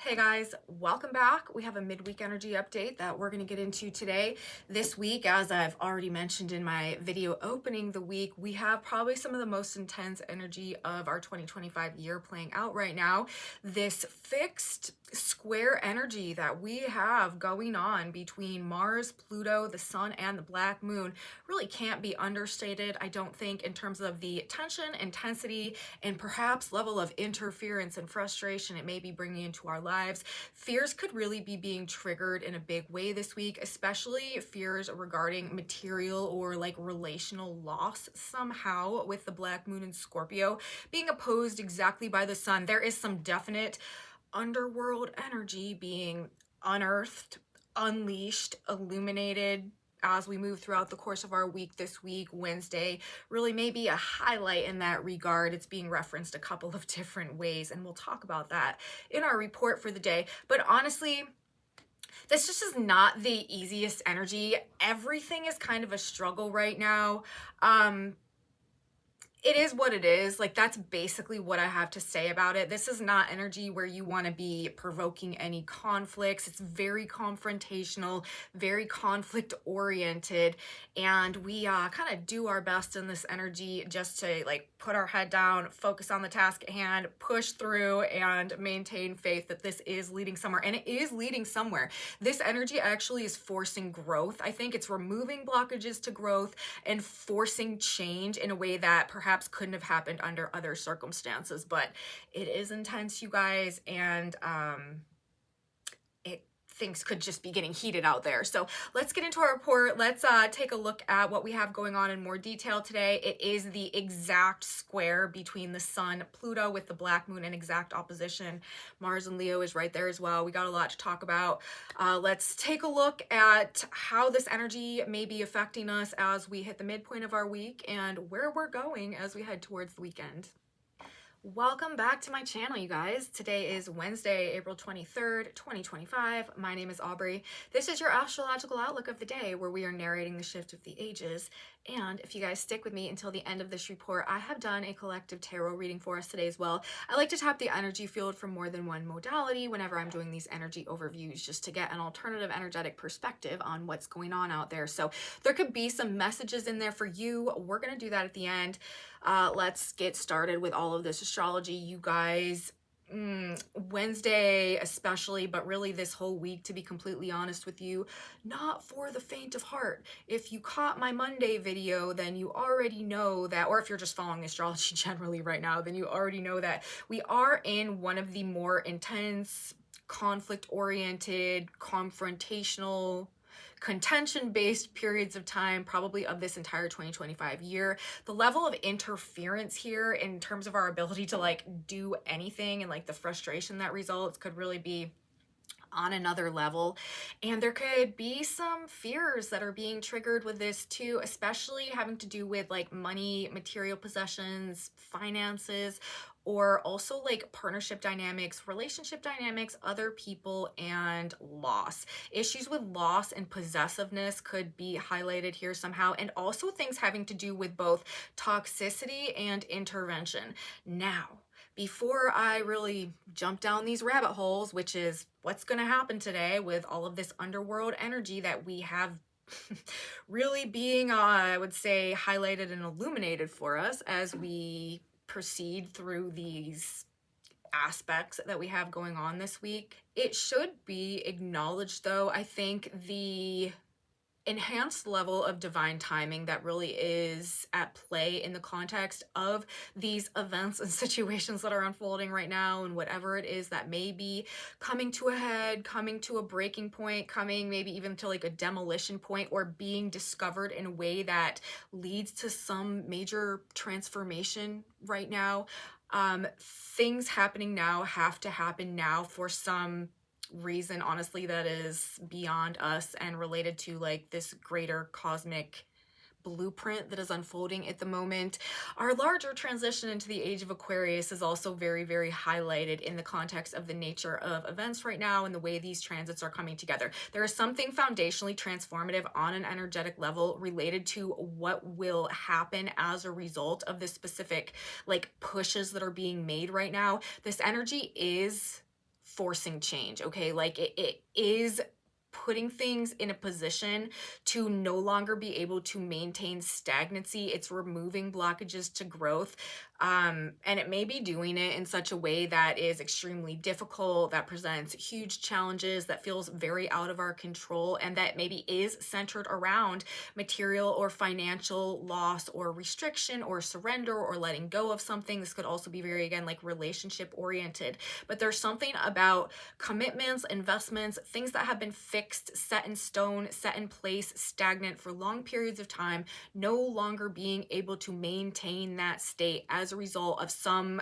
Hey guys, welcome back. We have a midweek energy update that we're going to get into today. This week, as I've already mentioned in my video opening the week, we have probably some of the most intense energy of our 2025 year playing out right now. This fixed square energy that we have going on between Mars, Pluto, the Sun, and the Black Moon really can't be understated, I don't think, in terms of the tension, intensity, and perhaps level of interference and frustration it may be bringing into our lives. Fears could really be being triggered in a big way this week, especially fears regarding material or like relational loss somehow with the Black Moon in Scorpio being opposed exactly by the Sun. There is some definite underworld energy being unearthed, unleashed, illuminated as we move throughout the course of our week this week. Wednesday really may be a highlight in that regard. It's being referenced a couple of different ways, and we'll talk about that in our report for the day. But honestly, this just is not the easiest energy. Everything is kind of a struggle right now. It is what it is. Like, that's basically what I have to say about it. This is not energy where you want to be provoking any conflicts. It's very confrontational, very conflict oriented, and we kind of do our best in this energy just to like put our head down, focus on the task at hand, push through, and maintain faith that this is leading somewhere. And it is leading somewhere. This energy actually is forcing growth. I think it's removing blockages to growth and forcing change in a way that perhaps couldn't have happened under other circumstances. But it is intense, you guys, and things could just be getting heated out there. So let's get into our report. Let's take a look at what we have going on in more detail today. It is the exact square between the Sun, Pluto with the Black Moon in exact opposition. Mars and Leo is right there as well. We got a lot to talk about. Let's take a look at how this energy may be affecting us as we hit the midpoint of our week and where we're going as we head towards the weekend. Welcome back to my channel, you guys. Today is Wednesday, April 23rd, 2025. My name is Aubrey. This is your astrological outlook of the day, where we are narrating the shift of the ages. And if you guys stick with me until the end of this report, I have done a collective tarot reading for us today as well. I like to tap the energy field from more than one modality whenever I'm doing these energy overviews, just to get an alternative energetic perspective on what's going on out there. So there could be some messages in there for you. We're going to do that at the end. Let's get started with all of this astrology, you guys. Wednesday especially, but really this whole week, to be completely honest with you, not for the faint of heart. If you caught my Monday video, then you already know that, or if you're just following astrology generally right now, then you already know that we are in one of the more intense, conflict-oriented, confrontational, contention-based periods of time, probably of this entire 2025 year. The level of interference here in terms of our ability to like do anything and like the frustration that results could really be on another level. And there could be some fears that are being triggered with this too, especially having to do with like money, material possessions, finances, or also like partnership dynamics, relationship dynamics, other people, and loss. Issues with loss and possessiveness could be highlighted here somehow, and also things having to do with both toxicity and intervention. Now, before I really jump down these rabbit holes, which is what's going to happen today with all of this underworld energy that we have really being, I would say, highlighted and illuminated for us as we proceed through these aspects that we have going on this week. It should be acknowledged, though, I think, the enhanced level of divine timing that really is at play in the context of these events and situations that are unfolding right now, and whatever it is that may be coming to a head, coming to a breaking point, coming maybe even to like a demolition point, or being discovered in a way that leads to some major transformation right now. Things happening now have to happen now for some reason, honestly, that is beyond us and related to like this greater cosmic blueprint that is unfolding at the moment. Our larger transition into the age of Aquarius is also very, very highlighted in the context of the nature of events right now and the way these transits are coming together. There is something foundationally transformative on an energetic level related to what will happen as a result of the specific like pushes that are being made right now. This energy is forcing change, okay? Like it is putting things in a position to no longer be able to maintain stagnancy. It's removing blockages to growth. And it may be doing it in such a way that is extremely difficult, that presents huge challenges, that feels very out of our control, and that maybe is centered around material or financial loss or restriction or surrender or letting go of something. This could also be very, again, like relationship oriented. But there's something about commitments, investments, things that have been fixed, set in stone, set in place, stagnant for long periods of time, no longer being able to maintain that state as a result of some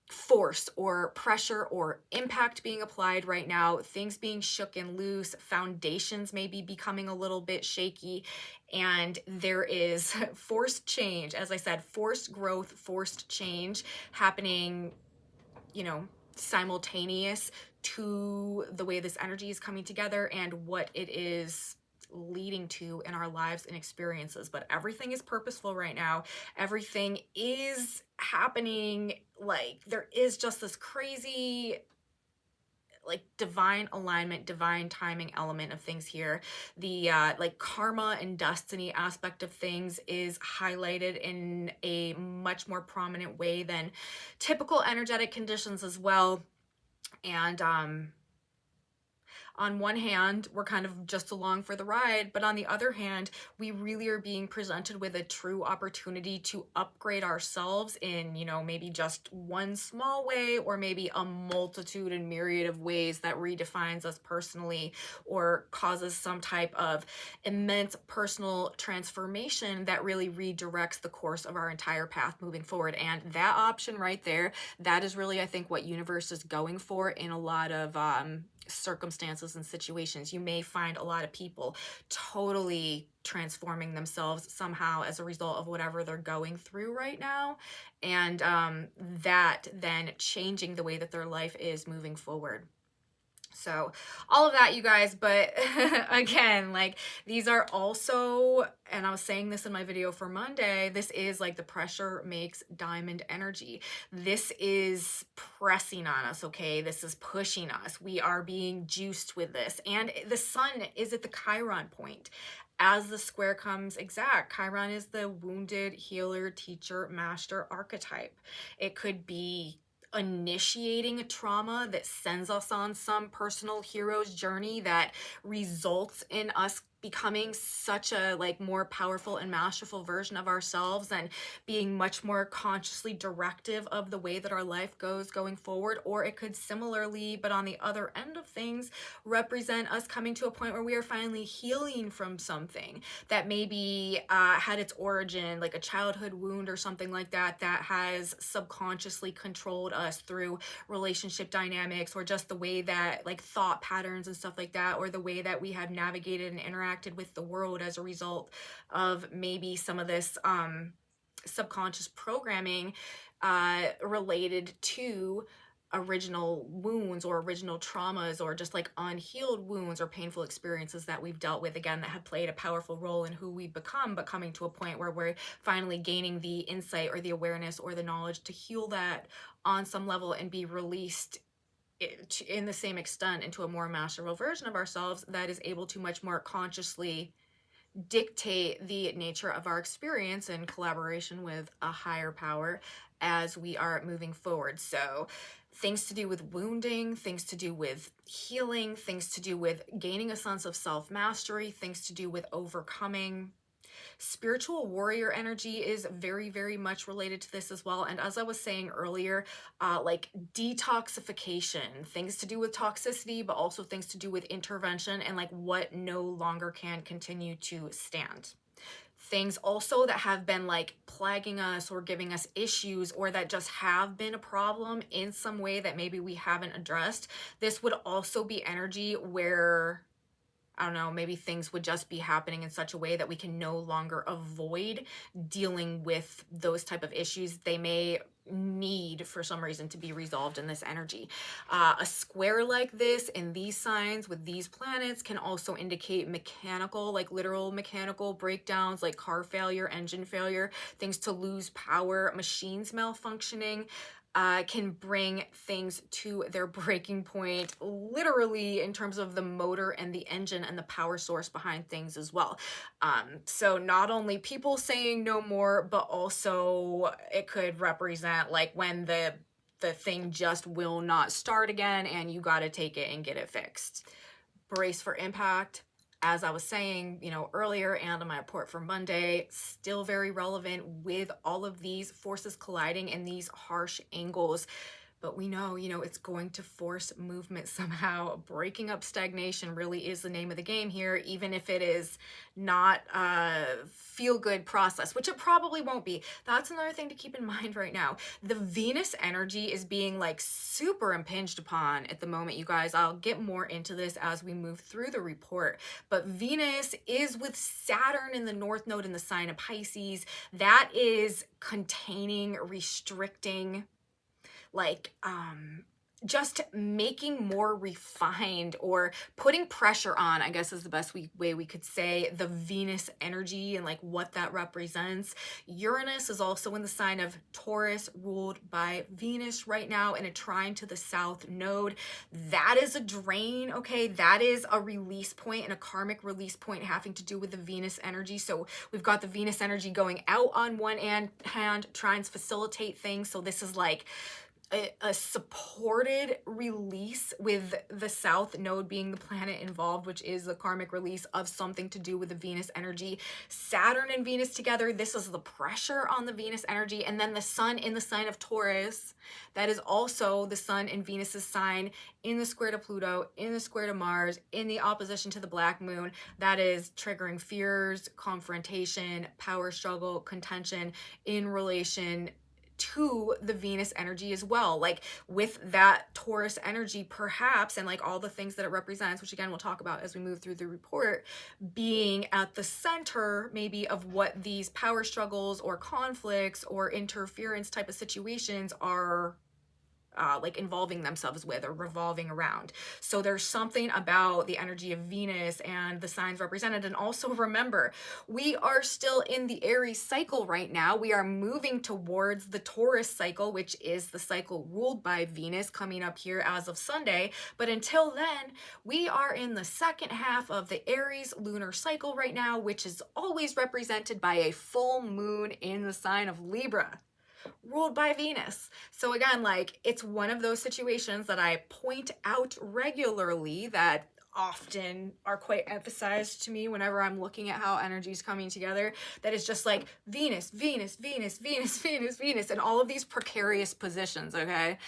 force or pressure or impact being applied right now, things being shook and loose, foundations maybe becoming a little bit shaky, and there is forced change, as I said, forced growth, forced change happening, you know, simultaneous to the way this energy is coming together and what it is leading to in our lives and experiences. But everything is purposeful right now. Everything is happening. Like there is just this crazy, like divine alignment, divine timing element of things here. The like karma and destiny aspect of things is highlighted in a much more prominent way than typical energetic conditions as well. And on one hand, we're kind of just along for the ride, but on the other hand, we really are being presented with a true opportunity to upgrade ourselves in, you know, maybe just one small way, or maybe a multitude and myriad of ways that redefines us personally or causes some type of immense personal transformation that really redirects the course of our entire path moving forward. And that option right there, that is really, I think, what universe is going for in a lot of circumstances and situations. You may find a lot of people totally transforming themselves somehow as a result of whatever they're going through right now, and that then changing the way that their life is moving forward. So all of that, you guys, but again, like these are also, and I was saying this in my video for Monday, this is like the pressure makes diamond energy. This is pressing on us, okay? This is pushing us. We are being juiced with this. And the sun is at the Chiron point. As the square comes exact, Chiron is the wounded healer, teacher, master archetype. It could be initiating a trauma that sends us on some personal hero's journey that results in us becoming such a like more powerful and masterful version of ourselves and being much more consciously directive of the way that our life goes going forward. Or it could similarly, but on the other end of things, represent us coming to a point where we are finally healing from something that maybe had its origin, like a childhood wound or something like that, that has subconsciously controlled us through relationship dynamics, or just the way that like thought patterns and stuff like that, or the way that we have navigated and interacted with the world as a result of maybe some of this subconscious programming related to original wounds or original traumas, or just like unhealed wounds or painful experiences that we've dealt with, again, that have played a powerful role in who we've become, but coming to a point where we're finally gaining the insight or the awareness or the knowledge to heal that on some level and be released in the same extent into a more masterful version of ourselves that is able to much more consciously dictate the nature of our experience in collaboration with a higher power as we are moving forward. So things to do with wounding, things to do with healing, things to do with gaining a sense of self-mastery, things to do with overcoming. Spiritual warrior energy is very, very much related to this as well. And as I was saying earlier, like detoxification, things to do with toxicity, but also things to do with intervention and like what no longer can continue to stand. Things also that have been like plaguing us or giving us issues, or that just have been a problem in some way that maybe we haven't addressed. This would also be energy where, I don't know, maybe things would just be happening in such a way that we can no longer avoid dealing with those type of issues. They may need for some reason to be resolved in this energy. A square like this in these signs with these planets can also indicate mechanical, like literal mechanical breakdowns, like car failure, engine failure, things to lose power, machines malfunctioning. can bring things to their breaking point, literally in terms of the motor and the engine and the power source behind things as well. So not only people saying no more, but also it could represent like when the thing just will not start again and you got to take it and get it fixed. Brace for impact. As I was saying, earlier, and on my report for Monday, still very relevant with all of these forces colliding in these harsh angles. But we know, it's going to force movement somehow. Breaking up stagnation really is the name of the game here, even if it is not a feel-good process, which it probably won't be. That's another thing to keep in mind right now. The Venus energy is being like super impinged upon at the moment, you guys. I'll get more into this as we move through the report. But Venus is with Saturn in the North Node in the sign of Pisces. That is containing, restricting, like just making more refined or putting pressure on, I guess is the best way we could say, the Venus energy and like what that represents. Uranus is also in the sign of Taurus, ruled by Venus right now in a trine to the South Node. That is a drain, okay? That is a release point and a karmic release point having to do with the Venus energy. So we've got the Venus energy going out on one hand, trines facilitate things. So this is like a supported release with the South Node being the planet involved, which is the karmic release of something to do with the Venus energy. Saturn and Venus together, this is the pressure on the Venus energy. And then the sun in the sign of Taurus, that is also the sun in Venus's sign in the square to Pluto, in the square to Mars, in the opposition to the black moon. That is triggering fears, confrontation, power struggle, contention in relation to the Venus energy as well. Like with that Taurus energy, perhaps, and like all the things that it represents, which again we'll talk about as we move through the report, being at the center maybe of what these power struggles or conflicts or interference type of situations are like involving themselves with or revolving around. So there's something about the energy of Venus and the signs represented. And also remember, we are still in the Aries cycle right now. We are moving towards the Taurus cycle, which is the cycle ruled by Venus, coming up here as of Sunday. But until then, we are in the second half of the Aries lunar cycle right now, which is always represented by a full moon in the sign of Libra, ruled by Venus. So again, like it's one of those situations that I point out regularly that often are quite emphasized to me whenever I'm looking at how energy is coming together, that is just like Venus, Venus, Venus, Venus, Venus, Venus, and all of these precarious positions, okay?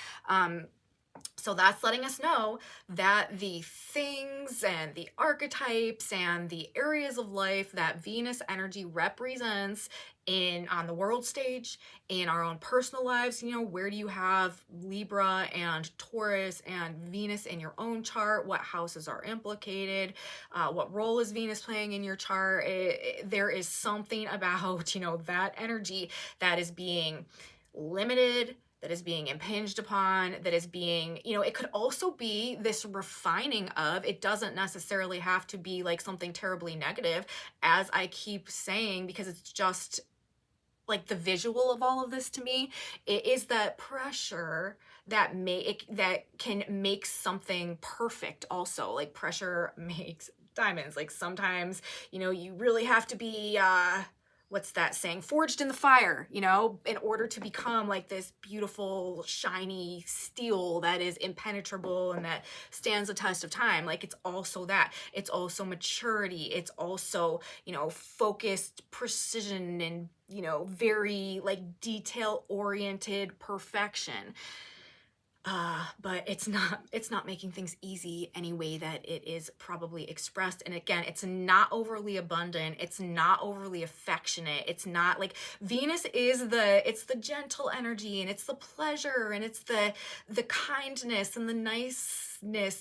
So that's letting us know that the things and the archetypes and the areas of life that Venus energy represents on the world stage, in our own personal lives, where do you have Libra and Taurus and Venus in your own chart? What houses are implicated? What role is Venus playing in your chart? There is something about, that energy that is being limited, that is being impinged upon, that is being, it could also be this refining of, it doesn't necessarily have to be like something terribly negative, as I keep saying, because it's just like the visual of all of this to me. It is that pressure that can make something perfect also. Like pressure makes diamonds. Like sometimes, you really have to be, what's that saying? Forged in the fire, in order to become like this beautiful, shiny steel that is impenetrable and that stands the test of time. Like it's also that. It's also maturity. It's also, focused precision and, very like detail-oriented perfection. But it's not making things easy any way that it is probably expressed. And again, it's not overly abundant. It's not overly affectionate. It's not like Venus is it's the gentle energy, and it's the pleasure, and it's the kindness and the niceness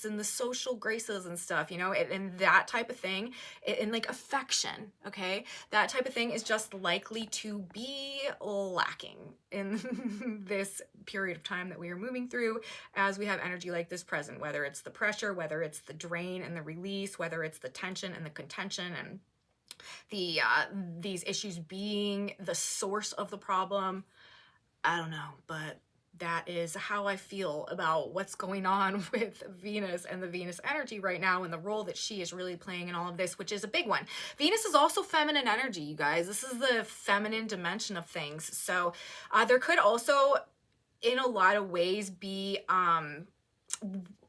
and the social graces and stuff, and that type of thing, and like affection, okay? That type of thing is just likely to be lacking in this period of time that we are moving through, as we have energy like this present, whether it's the pressure, whether it's the drain and the release, whether it's the tension and the contention, and these issues being the source of the problem. I don't know, but that is how I feel about what's going on with Venus and the Venus energy right now, and the role that she is really playing in all of this, which is a big one. Venus is also feminine energy, you guys. This is the feminine dimension of things. So there could also, in a lot of ways, be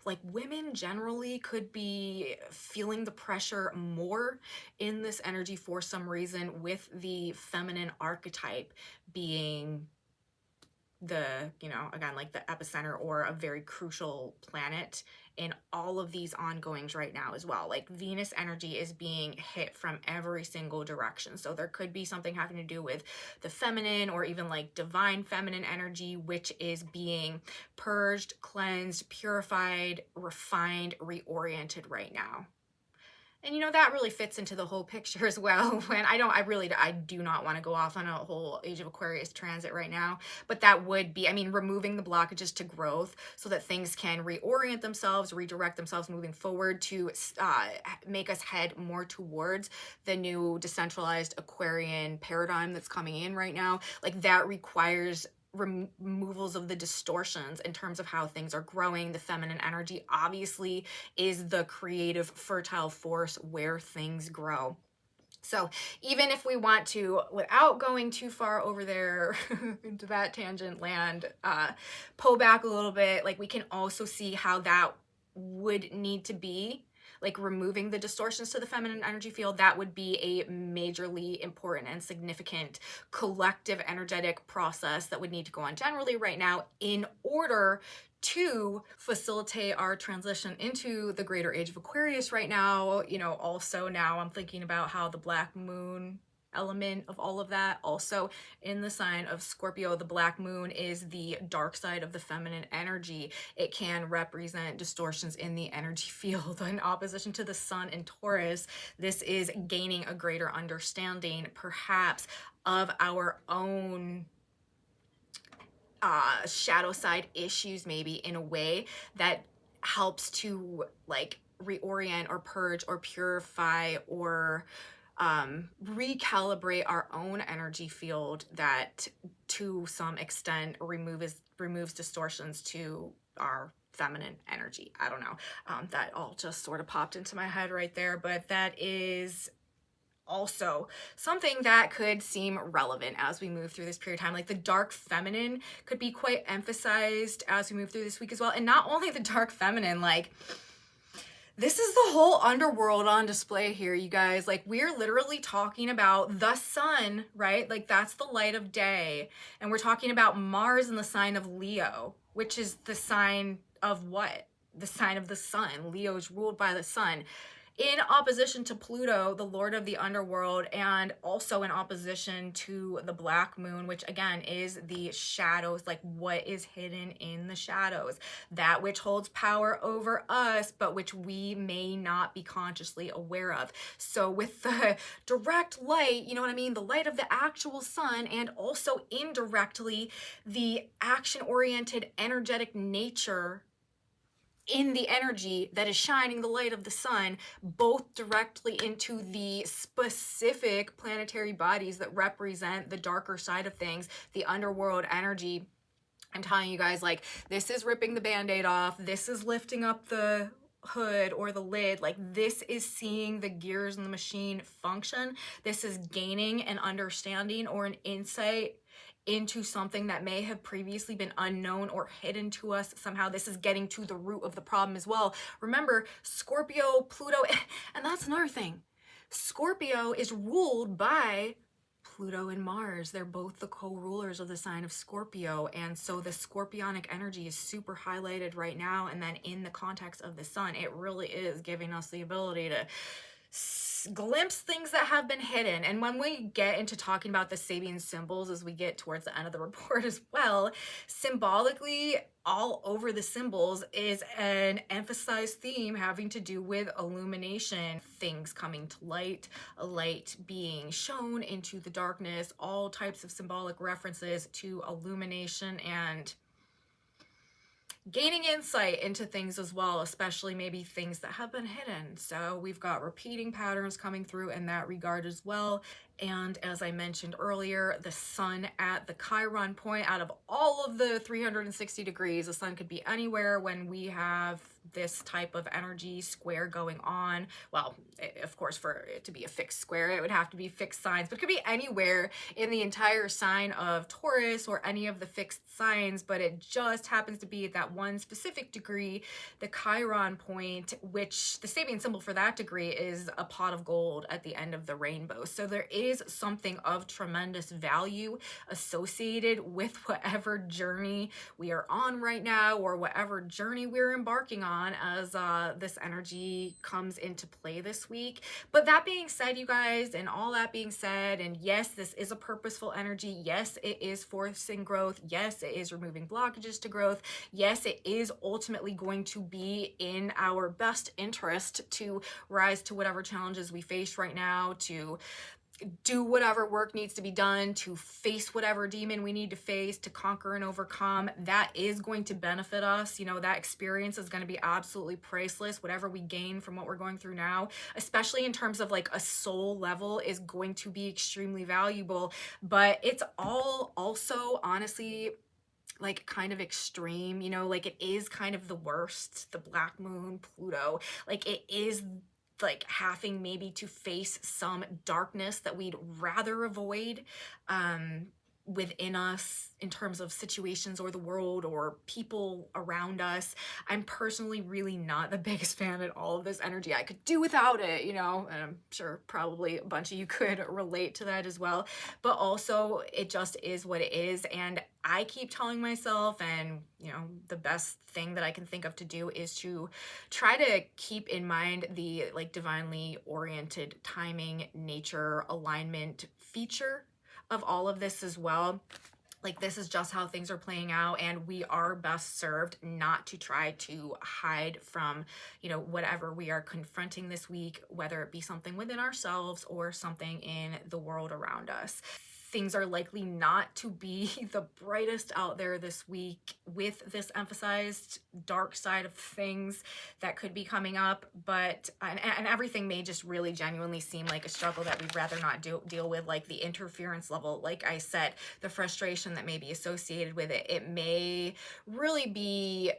like women generally could be feeling the pressure more in this energy for some reason, with the feminine archetype being the, you know, again, like the epicenter or a very crucial planet in all of these ongoings right now as well. Like Venus energy is being hit from every single direction. So there could be something having to do with the feminine, or even like divine feminine energy, which is being purged, cleansed, purified, refined, reoriented right now. And you know, that really fits into the whole picture as well. When I do not want to go off on a whole Age of Aquarius transit right now, but that would be, I mean, removing the blockages to growth so that things can reorient themselves, redirect themselves moving forward to make us head more towards the new decentralized Aquarian paradigm that's coming in right now. Like that requires removals of the distortions in terms of how things are growing. The feminine energy obviously is the creative, fertile force where things grow. So even if we want to, without going too far over there into that tangent land, pull back a little bit, like we can also see how that would need to be, like removing the distortions to the feminine energy field. That would be a majorly important and significant collective energetic process that would need to go on generally right now in order to facilitate our transition into the greater age of Aquarius right now. You know, also now I'm thinking about how the black moon element of all of that, also in the sign of Scorpio, the black moon is the dark side of the feminine energy. It can represent distortions in the energy field. In opposition to the sun in Taurus, this is gaining a greater understanding perhaps of our own shadow side issues, maybe in a way that helps to like reorient or purge or purify or recalibrate our own energy field, that to some extent removes distortions to our feminine energy. I don't know. That all just sort of popped into my head right there, but that is also something that could seem relevant as we move through this period of time. Like the dark feminine could be quite emphasized as we move through this week as well. And not only the dark feminine, like this is the whole underworld on display here, you guys. Like we're literally talking about the sun, right? Like that's the light of day. And we're talking about Mars in the sign of Leo, which is the sign of what? The sign of the sun. Leo is ruled by the sun, in opposition to Pluto, the lord of the underworld, and also in opposition to the black moon, which again is the shadows, like what is hidden in the shadows, that which holds power over us, but which we may not be consciously aware of. So with the direct light, you know what I mean, the light of the actual sun, and also indirectly the action-oriented energetic nature in the energy that is shining the light of the sun, both directly into the specific planetary bodies that represent the darker side of things, the underworld energy. I'm telling you guys, like this is ripping the band-aid off. This is lifting up the hood or the lid. Like this is seeing the gears in the machine function. This is gaining an understanding or an insight into something that may have previously been unknown or hidden to us somehow. This is getting to the root of the problem as well. Remember, Scorpio, Pluto, and that's another thing. Scorpio is ruled by Pluto and Mars. They're both the co-rulers of the sign of Scorpio. And so the scorpionic energy is super highlighted right now. And then in the context of the sun, it really is giving us the ability to glimpse things that have been hidden. And when we get into talking about the Sabian symbols as we get towards the end of the report as well, symbolically all over the symbols is an emphasized theme having to do with illumination, things coming to light, a light being shown into the darkness, all types of symbolic references to illumination and gaining insight into things as well, especially maybe things that have been hidden. So we've got repeating patterns coming through in that regard as well. And as I mentioned earlier, the sun at the Chiron point, out of all of the 360 degrees, the sun could be anywhere when we have this type of energy square going on. Well, of course, for it to be a fixed square, it would have to be fixed signs, but it could be anywhere in the entire sign of Taurus or any of the fixed signs, but it just happens to be at that one specific degree, the Chiron point, which the Sabian symbol for that degree is a pot of gold at the end of the rainbow. So there is something of tremendous value associated with whatever journey we are on right now, or whatever journey we're embarking on as this energy comes into play this week. But that being said, you guys, and all that being said, and yes, this is a purposeful energy. Yes, it is forcing growth. Yes, it is removing blockages to growth. Yes, it is ultimately going to be in our best interest to rise to whatever challenges we face right now, to do whatever work needs to be done, to face whatever demon we need to face, to conquer and overcome. That is going to benefit us. You know, that experience is going to be absolutely priceless. Whatever we gain from what we're going through now, especially in terms of like a soul level, is going to be extremely valuable. But it's all also, honestly, like kind of extreme, you know, like it is kind of the worst, the black moon, Pluto, like it is like having maybe to face some darkness that we'd rather avoid within us in terms of situations or the world or people around us. I'm personally really not the biggest fan at all of this energy. I could do without it, you know, and I'm sure probably a bunch of you could relate to that as well. But also it just is what it is. And I keep telling myself, and you know, the best thing that I can think of to do is to try to keep in mind the like divinely oriented timing, nature, alignment feature of all of this as well. Like, this is just how things are playing out, and we are best served not to try to hide from, you know, whatever we are confronting this week, whether it be something within ourselves or something in the world around us. Things are likely not to be the brightest out there this week with this emphasized dark side of things that could be coming up, but and everything may just really genuinely seem like a struggle that we'd rather not deal with, like the interference level, like I said, the frustration that may be associated with it. It may really be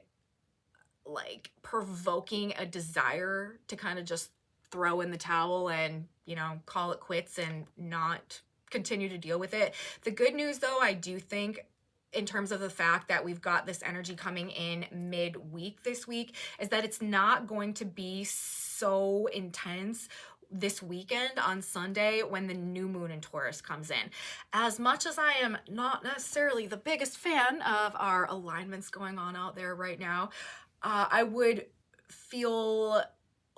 like provoking a desire to kind of just throw in the towel and, you know, call it quits and not continue to deal with it. The good news, though, I do think, in terms of the fact that we've got this energy coming in midweek this week, is that it's not going to be so intense this weekend on Sunday when the new moon in Taurus comes in. As much as I am not necessarily the biggest fan of our alignments going on out there right now, I would feel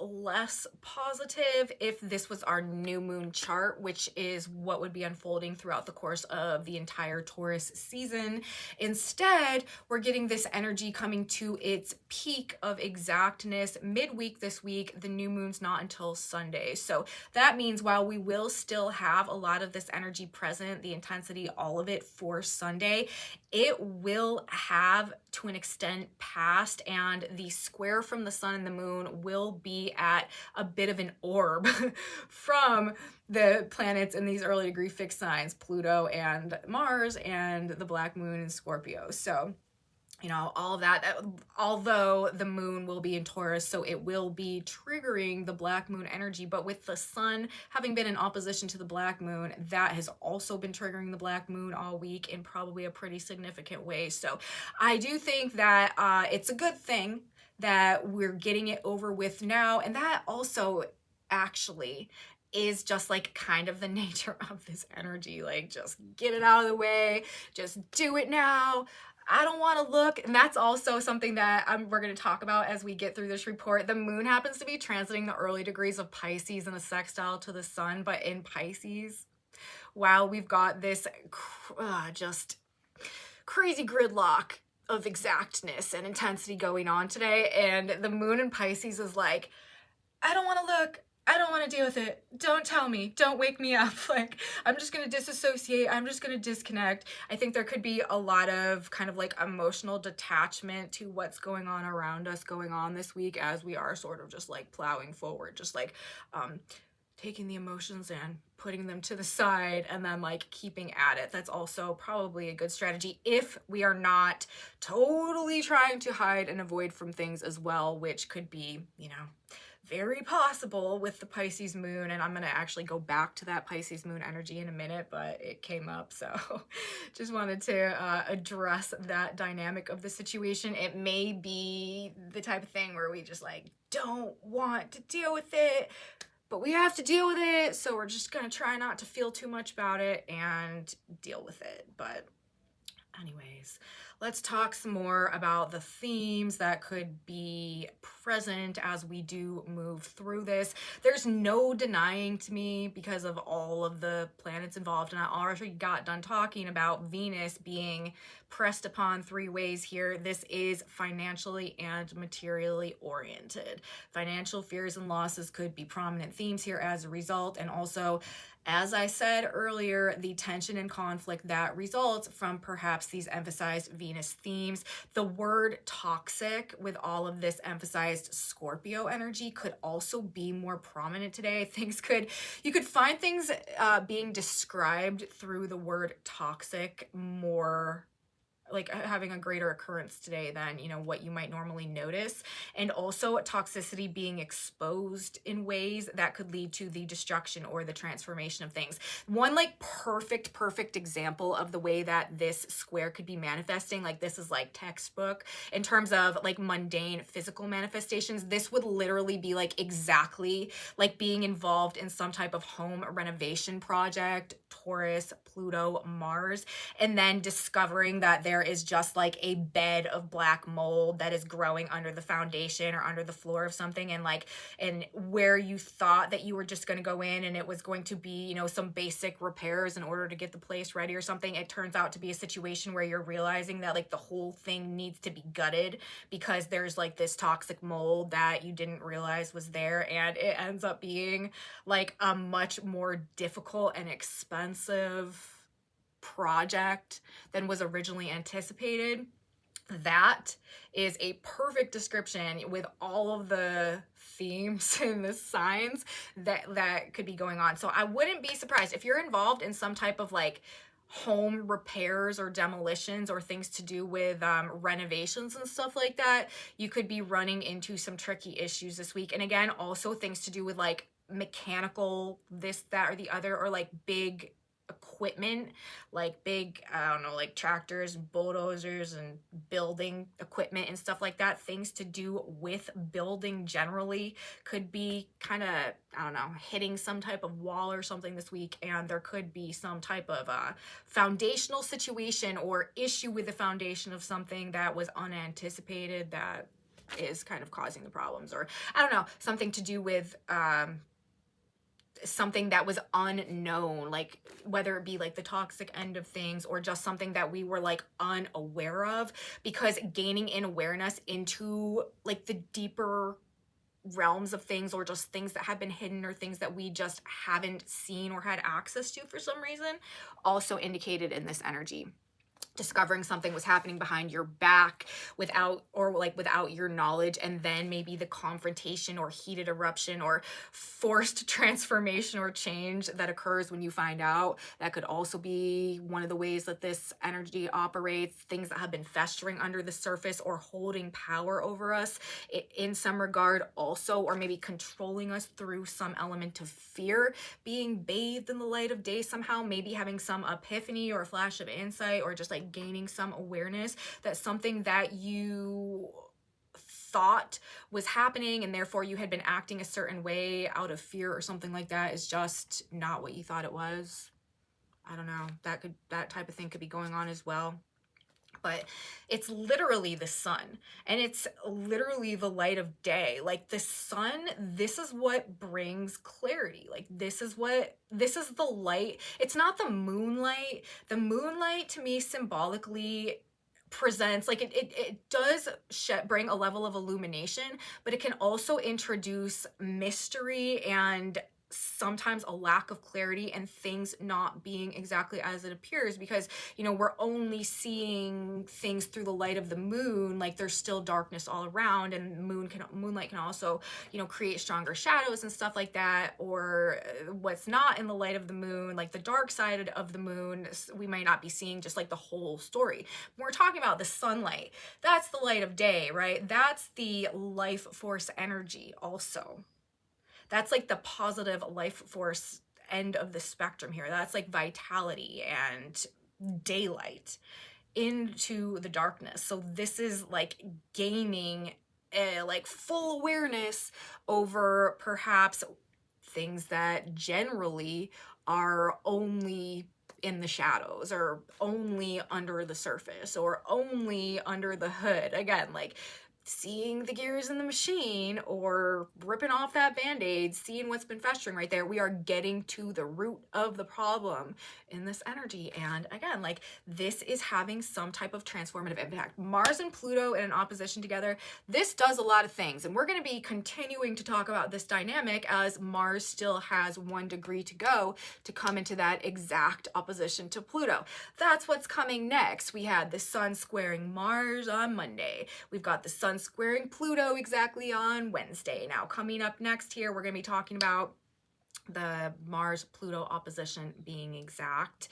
less positive if this was our new moon chart, which is what would be unfolding throughout the course of the entire Taurus season. Instead, we're getting this energy coming to its peak of exactness midweek this week. The new moon's not until Sunday. So that means while we will still have a lot of this energy present, the intensity, all of it for Sunday, it will have to an extent passed, and the square from the sun and the moon will be at a bit of an orb from the planets in these early degree fixed signs, Pluto and Mars, and the black moon in Scorpio. So, you know, all of that, although the moon will be in Taurus, so it will be triggering the black moon energy, but with the sun having been in opposition to the black moon, that has also been triggering the black moon all week in probably a pretty significant way. So I do think that it's a good thing that we're getting it over with now, and that also actually is just like kind of the nature of this energy. Like, just get it out of the way, just do it now. I don't want to look. And that's also something that we're going to talk about as we get through this report. The moon happens to be transiting the early degrees of Pisces in a sextile to the sun, but in Pisces, while we've got this just crazy gridlock of exactness and intensity going on today, and the moon in Pisces is like, I don't want to look. I don't want to deal with it. Don't tell me. Don't wake me up. Like, I'm just going to disassociate. I'm just going to disconnect. I think there could be a lot of kind of like emotional detachment to what's going on around us going on this week as we are sort of just like plowing forward, just like taking the emotions and putting them to the side and then like keeping at it. That's also probably a good strategy if we are not totally trying to hide and avoid from things as well, which could be, you know, very possible with the Pisces moon. And I'm going to actually go back to that Pisces moon energy in a minute, but it came up. So just wanted to address that dynamic of the situation. It may be the type of thing where we just like don't want to deal with it, but we have to deal with it. So we're just going to try not to feel too much about it and deal with it. But anyways, let's talk some more about the themes that could be present as we do move through this. There's no denying to me, because of all of the planets involved, and I already got done talking about Venus being pressed upon three ways here. This is financially and materially oriented. Financial fears and losses could be prominent themes here as a result, and also, as I said earlier, the tension and conflict that results from perhaps these emphasized Venus themes. The word toxic, with all of this emphasized Scorpio energy, could also be more prominent today. You could find things being described through the word toxic more, like having a greater occurrence today than, you know, what you might normally notice. And also toxicity being exposed in ways that could lead to the destruction or the transformation of things. One like perfect example of the way that this square could be manifesting, like this is like textbook in terms of like mundane physical manifestations. This would literally be like exactly like being involved in some type of home renovation project, Taurus, Pluto, Mars, and then discovering that there is just like a bed of black mold that is growing under the foundation or under the floor of something, and like, and where you thought that you were just going to go in and it was going to be, you know, some basic repairs in order to get the place ready or something, it turns out to be a situation where you're realizing that like the whole thing needs to be gutted because there's like this toxic mold that you didn't realize was there, and it ends up being like a much more difficult and expensive project than was originally anticipated. That is a perfect description with all of the themes and the signs that could be going on. So I wouldn't be surprised if you're involved in some type of like home repairs or demolitions or things to do with renovations and stuff like that. You could be running into some tricky issues this week. And again, also things to do with like mechanical this, that, or the other, or like big equipment, like big, I don't know, like tractors, bulldozers, and building equipment and stuff like that. Things to do with building generally could be kind of, I don't know, hitting some type of wall or something this week, and there could be some type of foundational situation or issue with the foundation of something that was unanticipated that is kind of causing the problems, or I don't know, something to do with something that was unknown, like whether it be like the toxic end of things or just something that we were like unaware of, because gaining in awareness into like the deeper realms of things, or just things that have been hidden or things that we just haven't seen or had access to for some reason, also indicated in this energy. Discovering something was happening behind your back without your knowledge, and then maybe the confrontation or heated eruption or forced transformation or change that occurs when you find out. That could also be one of the ways that this energy operates. Things that have been festering under the surface or holding power over us in some regard also, or maybe controlling us through some element of fear, being bathed in the light of day somehow, maybe having some epiphany or flash of insight, or just like gaining some awareness that something that you thought was happening and therefore you had been acting a certain way out of fear or something like that is just not what you thought it was. I don't know, that type of thing could be going on as well. But it's literally the sun, and it's literally the light of day. Like the sun, this is what brings clarity. Like this is the light. It's not the moonlight. The moonlight to me symbolically presents like it does bring a level of illumination, but it can also introduce mystery and sometimes a lack of clarity and things not being exactly as it appears, because we're only seeing things through the light of the moon. Like there's still darkness all around, and moonlight can also create stronger shadows and stuff like that, or what's not in the light of the moon, like the dark side of the moon, we might not be seeing just like the whole story. When we're talking about the sunlight, that's the light of day, right? That's the life force energy also. That's like the positive life force end of the spectrum here. That's like vitality and daylight into the darkness. So this is like gaining a like full awareness over perhaps things that generally are only in the shadows, or only under the surface, or only under the hood. Again, like seeing the gears in the machine, or ripping off that band-aid, seeing what's been festering right there. We are getting to the root of the problem in this energy. And again, like this is having some type of transformative impact. Mars and Pluto in an opposition together, this does a lot of things. And we're going to be continuing to talk about this dynamic as Mars still has 1 degree to go to come into that exact opposition to Pluto. That's what's coming next. We had the Sun squaring Mars on Monday. We've got the Sun squaring Pluto exactly on Wednesday. Now, coming up next here, we're going to be talking about the Mars-Pluto opposition being exact.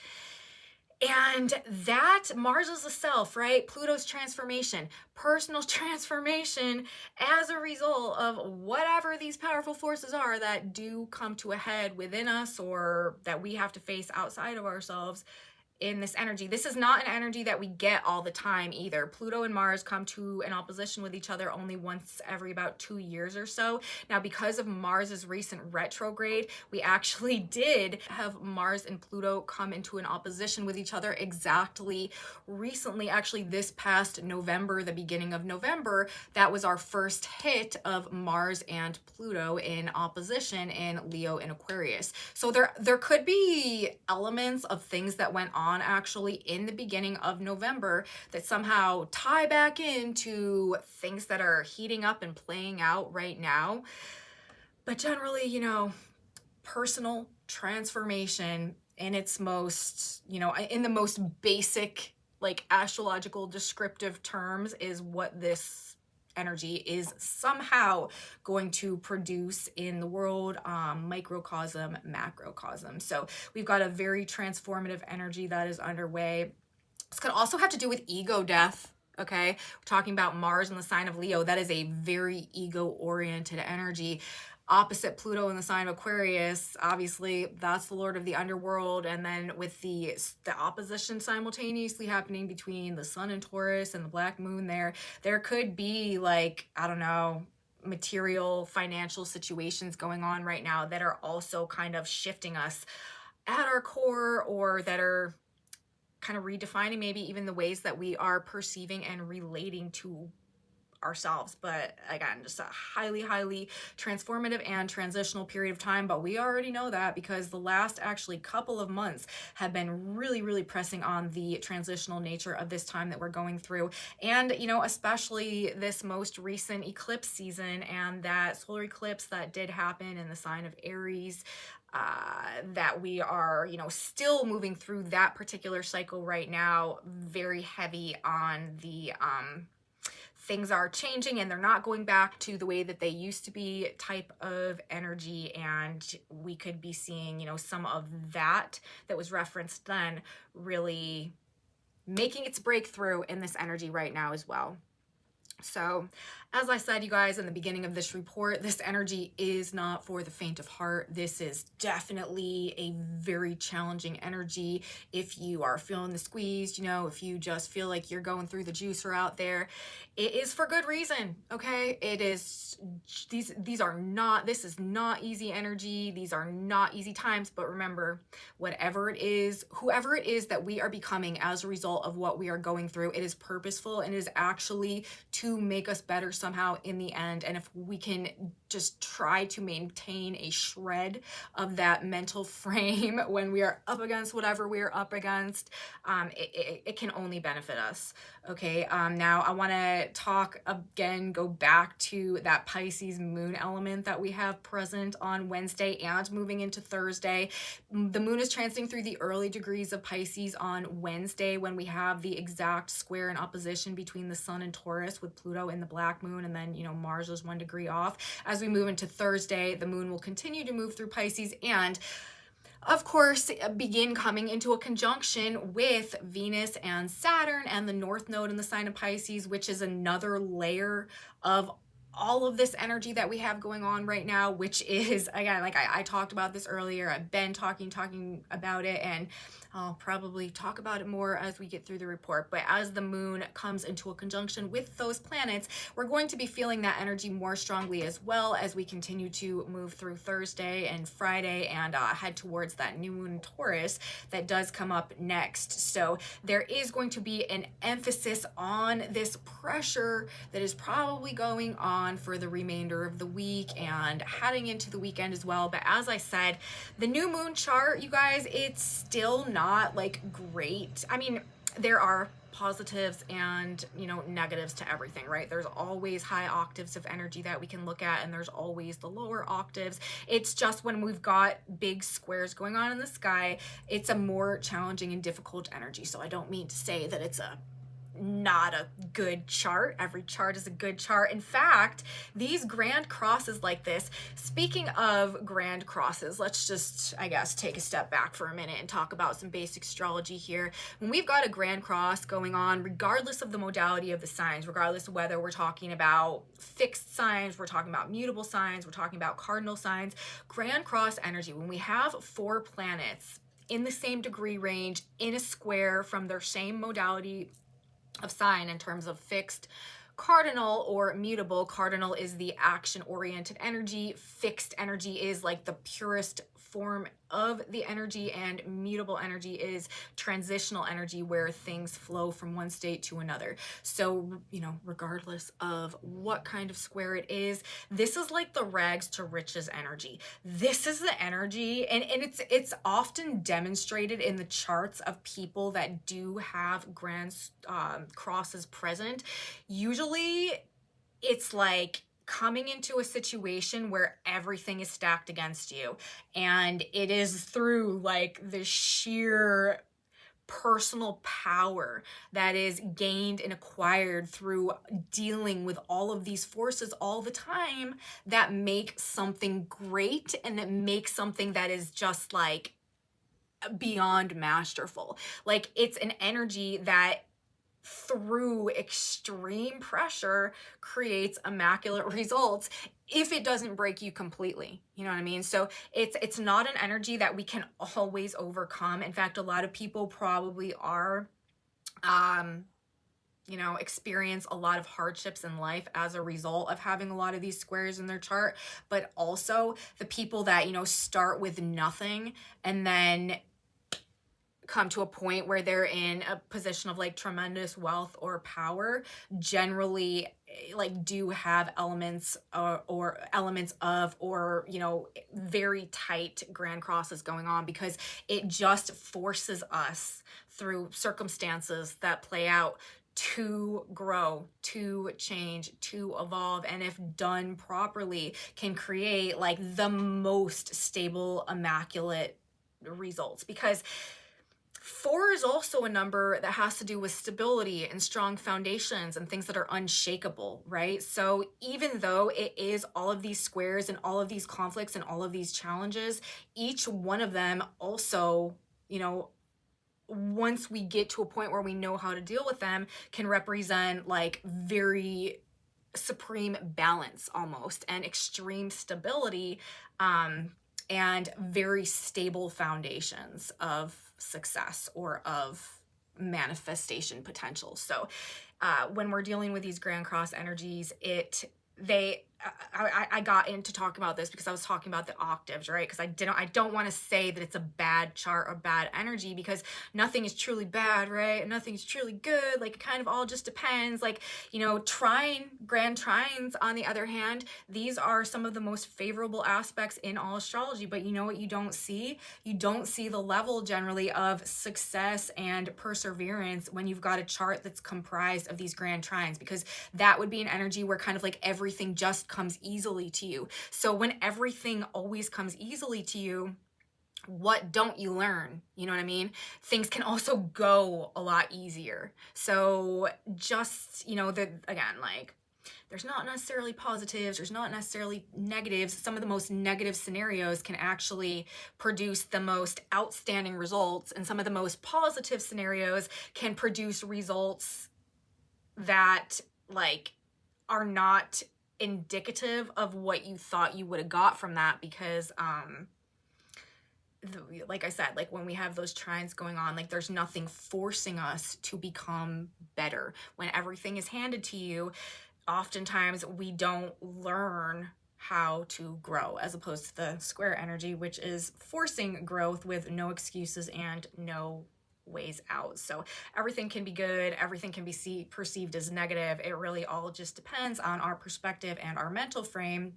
And that Mars is the self, right? Pluto's transformation, personal transformation as a result of whatever these powerful forces are that do come to a head within us, or that we have to face outside of ourselves in this energy. This is not an energy that we get all the time either. Pluto and Mars come to an opposition with each other only once every about 2 years or so. Now, because of Mars's recent retrograde, we actually did have Mars and Pluto come into an opposition with each other exactly recently. Actually, this past November, the beginning of November, that was our first hit of Mars and Pluto in opposition in Leo and Aquarius. So there could be elements of things that went on actually in the beginning of November that somehow tie back into things that are heating up and playing out right now. But generally, personal transformation in its most, in the most basic, like astrological descriptive terms, is what this energy is somehow going to produce in the world, microcosm, macrocosm. So we've got a very transformative energy that is underway. This could also have to do with ego death. Okay, we're talking about Mars in the sign of Leo. That is a very ego-oriented energy. Opposite Pluto in the sign of Aquarius, obviously that's the lord of the underworld. And then with the opposition simultaneously happening between the sun in Taurus and the black moon there could be like, I don't know, material financial situations going on right now that are also kind of shifting us at our core, or that are kind of redefining maybe even the ways that we are perceiving and relating to ourselves. But again, just a highly, highly transformative and transitional period of time. But we already know that because the last actually couple of months have been really, really pressing on the transitional nature of this time that we're going through. And, especially this most recent eclipse season and that solar eclipse that did happen in the sign of Aries, that we are, still moving through that particular cycle right now, very heavy on the, things are changing and they're not going back to the way that they used to be type of energy. And we could be seeing, some of that was referenced then really making its breakthrough in this energy right now as well. So, as I said, you guys, in the beginning of this report, this energy is not for the faint of heart. This is definitely a very challenging energy. If you are feeling the squeeze, if you just feel like you're going through the juicer out there, it is for good reason, okay? It is, this is not easy energy. These are not easy times, but remember, whatever it is, whoever it is that we are becoming as a result of what we are going through, it is purposeful and it is actually to to make us better somehow in the end. And if we can just try to maintain a shred of that mental frame when we are up against whatever we are up against, it can only benefit us. Okay, now I want to talk again, go back to that Pisces moon element that we have present on Wednesday and moving into Thursday. The moon is transiting through the early degrees of Pisces on Wednesday when we have the exact square in opposition between the sun and Taurus with Pluto in the black moon, and then, you know, Mars is 1 degree off. As we move into Thursday, the moon will continue to move through Pisces and of course, begin coming into a conjunction with Venus and Saturn and the North Node in the sign of Pisces, which is another layer of all of this energy that we have going on right now, which is, again, like I talked about this earlier, I've been talking about it, and I'll probably talk about it more as we get through the report. But as the moon comes into a conjunction with those planets, we're going to be feeling that energy more strongly as well as we continue to move through Thursday and Friday and head towards that new moon in Taurus that does come up next. So there is going to be an emphasis on this pressure that is probably going on for the remainder of the week and heading into the weekend as well. But as I said, the new moon chart, you guys, it's still not like great. I mean, there are positives and, you know, negatives to everything, right? There's always high octaves of energy that we can look at, and there's always the lower octaves. It's just when we've got big squares going on in the sky, it's a more challenging and difficult energy. So I don't mean to say that it's not a good chart. Every chart is a good chart. In fact, these grand crosses like this, speaking of grand crosses, let's just, I guess, take a step back for a minute and talk about some basic astrology here. When we've got a grand cross going on, regardless of the modality of the signs, regardless of whether we're talking about fixed signs, we're talking about mutable signs, we're talking about cardinal signs, grand cross energy, when we have 4 planets in the same degree range in a square from their same modality of sign in terms of fixed, cardinal, or mutable. Cardinal is the action-oriented energy. Fixed energy is like the purest form of the energy, and mutable energy is transitional energy where things flow from one state to another. So, you know, regardless of what kind of square it is, this is like the rags to riches energy. This is the energy, and it's often demonstrated in the charts of people that do have grand crosses present. Usually it's like coming into a situation where everything is stacked against you, and it is through like the sheer personal power that is gained and acquired through dealing with all of these forces all the time that make something great, and that make something that is just like beyond masterful. Like, it's an energy that through extreme pressure creates immaculate results if it doesn't break you completely. You know what I mean? So it's not an energy that we can always overcome. In fact, a lot of people probably are you know, experience a lot of hardships in life as a result of having a lot of these squares in their chart. But also the people that, you know, start with nothing and then come to a point where they're in a position of like tremendous wealth or power, generally like do have elements or elements of, or, you know, very tight grand crosses going on, because it just forces us through circumstances that play out to grow, to change, to evolve, and if done properly can create like the most stable, immaculate results. Because 4 is also a number that has to do with stability and strong foundations and things that are unshakable, right? So even though it is all of these squares and all of these conflicts and all of these challenges, each one of them also, you know, once we get to a point where we know how to deal with them, can represent like very supreme balance almost, and extreme stability, and very stable foundations of success or of manifestation potential. So when we're dealing with these grand cross energies, they I got into talking about this because I was talking about the octaves, right? Because I don't want to say that it's a bad chart or bad energy, because nothing is truly bad, right? Nothing is truly good. Like, it kind of all just depends. Like, you know, grand trines, on the other hand, these are some of the most favorable aspects in all astrology. But you know what you don't see? You don't see the level generally of success and perseverance when you've got a chart that's comprised of these grand trines, because that would be an energy where kind of like everything just comes easily to you. So when everything always comes easily to you, what don't you learn? You know what I mean? Things can also go a lot easier. So just, you know, again, like, there's not necessarily positives, there's not necessarily negatives. Some of the most negative scenarios can actually produce the most outstanding results, and some of the most positive scenarios can produce results that, like, are not indicative of what you thought you would have got from that, because like I said, like, when we have those trines going on, like, there's nothing forcing us to become better. When everything is handed to you, oftentimes we don't learn how to grow, as opposed to the square energy, which is forcing growth with no excuses and no ways out. So everything can be good, everything can be perceived as negative. It really all just depends on our perspective and our mental frame,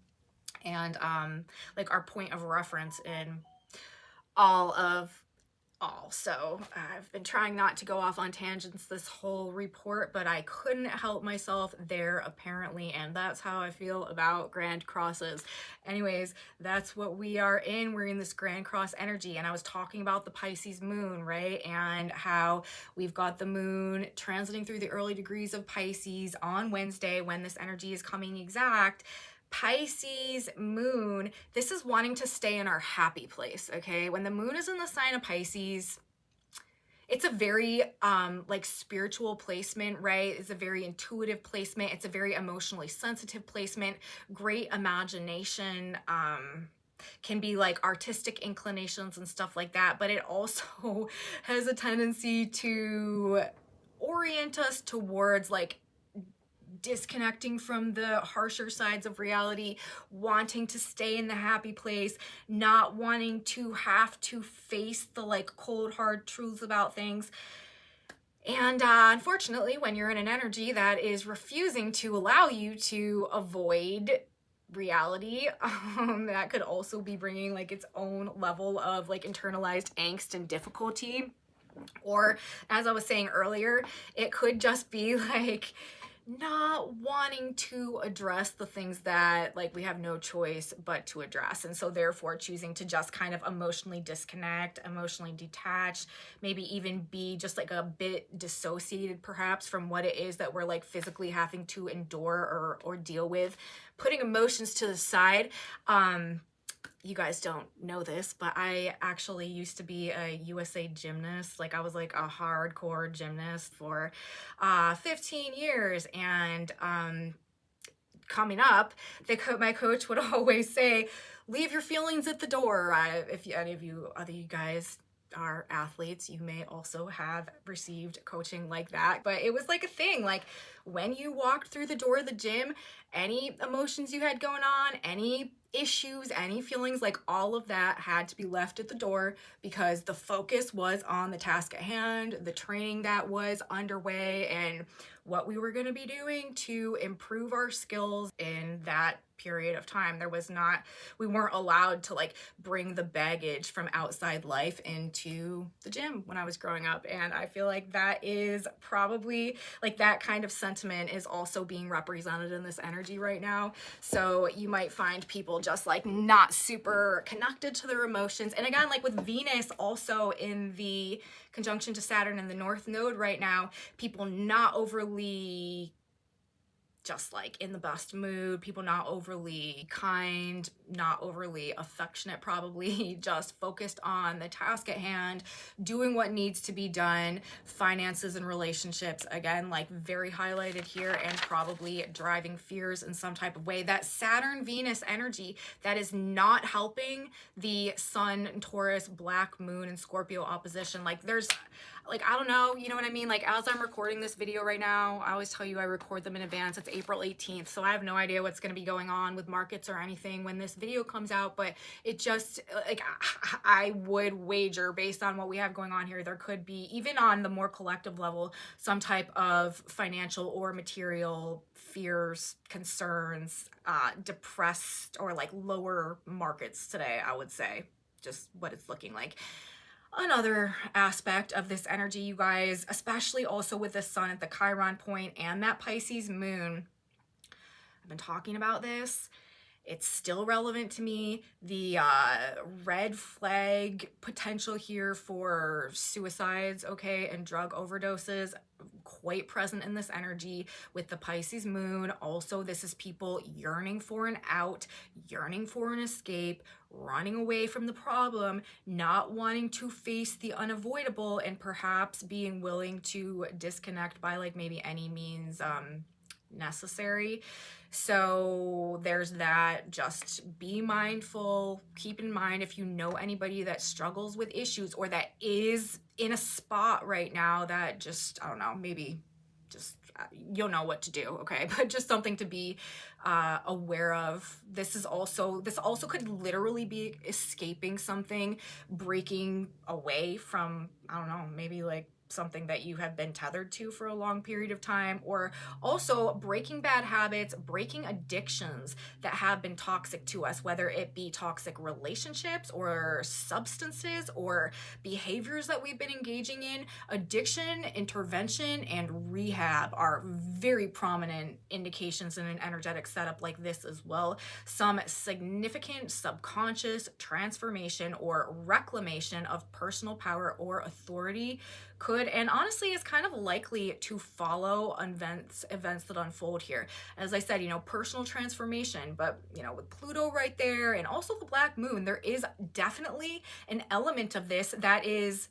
and like, our point of reference in all. So I've been trying not to go off on tangents this whole report, but I couldn't help myself there, apparently, and that's how I feel about grand crosses. Anyways, that's what we are in. We're in this grand cross energy, and I was talking about the Pisces moon, right? And how we've got the moon transiting through the early degrees of Pisces on Wednesday, when this energy is coming exact. Pisces moon, this is wanting to stay in our happy place, okay? When the moon is in the sign of Pisces, it's a very like, spiritual placement, right? It's a very intuitive placement. It's a very emotionally sensitive placement. Great imagination, can be like artistic inclinations and stuff like that, but it also has a tendency to orient us towards, like, disconnecting from the harsher sides of reality, wanting to stay in the happy place, not wanting to have to face the, like, cold hard truths about things. And unfortunately, when you're in an energy that is refusing to allow you to avoid reality, that could also be bringing, like, its own level of, like, internalized angst and difficulty. Or, as I was saying earlier, it could just be like not wanting to address the things that, like, we have no choice but to address, and so therefore choosing to just kind of emotionally disconnect, emotionally detach, maybe even be just, like, a bit dissociated perhaps from what it is that we're, like, physically having to endure or deal with, putting emotions to the side. You guys don't know this, but I actually used to be a USA gymnast. Like, I was, like, a hardcore gymnast for 15 years. And coming up, my coach would always say, leave your feelings at the door. If any of you other guys are athletes, you may also have received coaching like that, but it was like a thing. Like, when you walked through the door of the gym, any emotions you had going on, any issues, any feelings, like, all of that had to be left at the door, because the focus was on the task at hand, the training that was underway, and what we were going to be doing to improve our skills in that period of time. We weren't allowed to, like, bring the baggage from outside life into the gym when I was growing up. And I feel like that is probably, like, that kind of sentiment is also being represented in this energy right now. So you might find people just, like, not super connected to their emotions. And again, like, with Venus also in the conjunction to Saturn in the North Node right now, people not overly just, like, in the best mood, people not overly kind, not overly affectionate, probably just focused on the task at hand, doing what needs to be done, finances and relationships, again, like, very highlighted here, and probably driving fears in some type of way. That Saturn-Venus energy, that is not helping the Sun, Taurus, Black Moon, and Scorpio opposition. Like, like, I don't know, you know what I mean? Like, as I'm recording this video right now, I always tell you I record them in advance. It's April 18th, so I have no idea what's going to be going on with markets or anything when this video comes out, but it just, like, I would wager, based on what we have going on here, there could be, even on the more collective level, some type of financial or material fears, concerns, depressed or like lower markets today, I would say, just what it's looking like. Another aspect of this energy, you guys, especially also with the sun at the Chiron point and that Pisces moon, I've been talking about this. It's still relevant to me. The red flag potential here for suicides, okay, and drug overdoses, quite present in this energy with the Pisces moon. Also, this is people yearning for an out, yearning for an escape, running away from the problem, not wanting to face the unavoidable, and perhaps being willing to disconnect by like maybe any means necessary. So there's that. Just be mindful. Keep in mind, if you know anybody that struggles with issues or that is in a spot right now that just, I don't know, maybe just you'll know what to do, okay? But just something to be aware of. This also could literally be escaping something, breaking away from, I don't know, maybe like something that you have been tethered to for a long period of time, or also breaking bad habits, breaking addictions that have been toxic to us, whether it be toxic relationships or substances or behaviors that we've been engaging in. Addiction, intervention, and rehab are very prominent indications in an energetic setup like this as well. Some significant subconscious transformation or reclamation of personal power or authority could, and honestly is kind of likely to follow events that unfold here. As I said, you know, personal transformation, but you know, with Pluto right there and also the black moon, there is definitely an element of this that is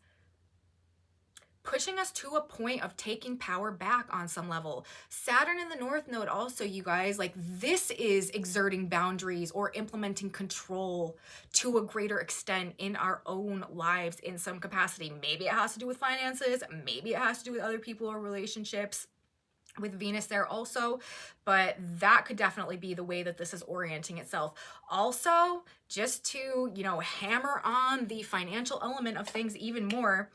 pushing us to a point of taking power back on some level. Saturn in the North Node also, you guys, like this is exerting boundaries or implementing control to a greater extent in our own lives in some capacity. Maybe it has to do with finances, maybe it has to do with other people or relationships, with Venus there also, but that could definitely be the way that this is orienting itself. Also, just to, you know, hammer on the financial element of things even more,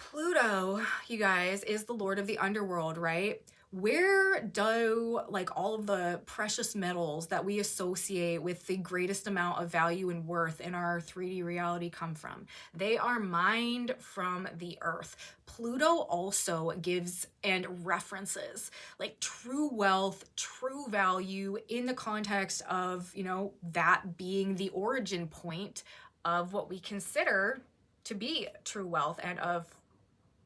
Pluto, you guys, is the lord of the underworld, right? Where do like all of the precious metals that we associate with the greatest amount of value and worth in our 3D reality come from? They are mined from the earth. Pluto also gives and references like true wealth, true value in the context of, you know, that being the origin point of what we consider to be true wealth and of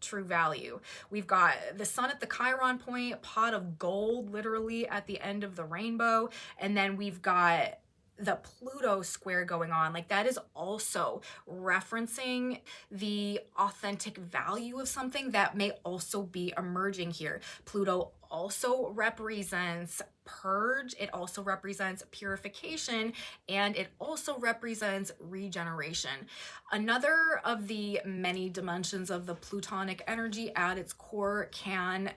true value. We've got the sun at the Chiron point, pot of gold literally at the end of the rainbow, and then we've got the Pluto square going on. Like that is also referencing the authentic value of something that may also be emerging here. Pluto also represents purge, it also represents purification, and it also represents regeneration. Another of the many dimensions of the Plutonic energy at its core can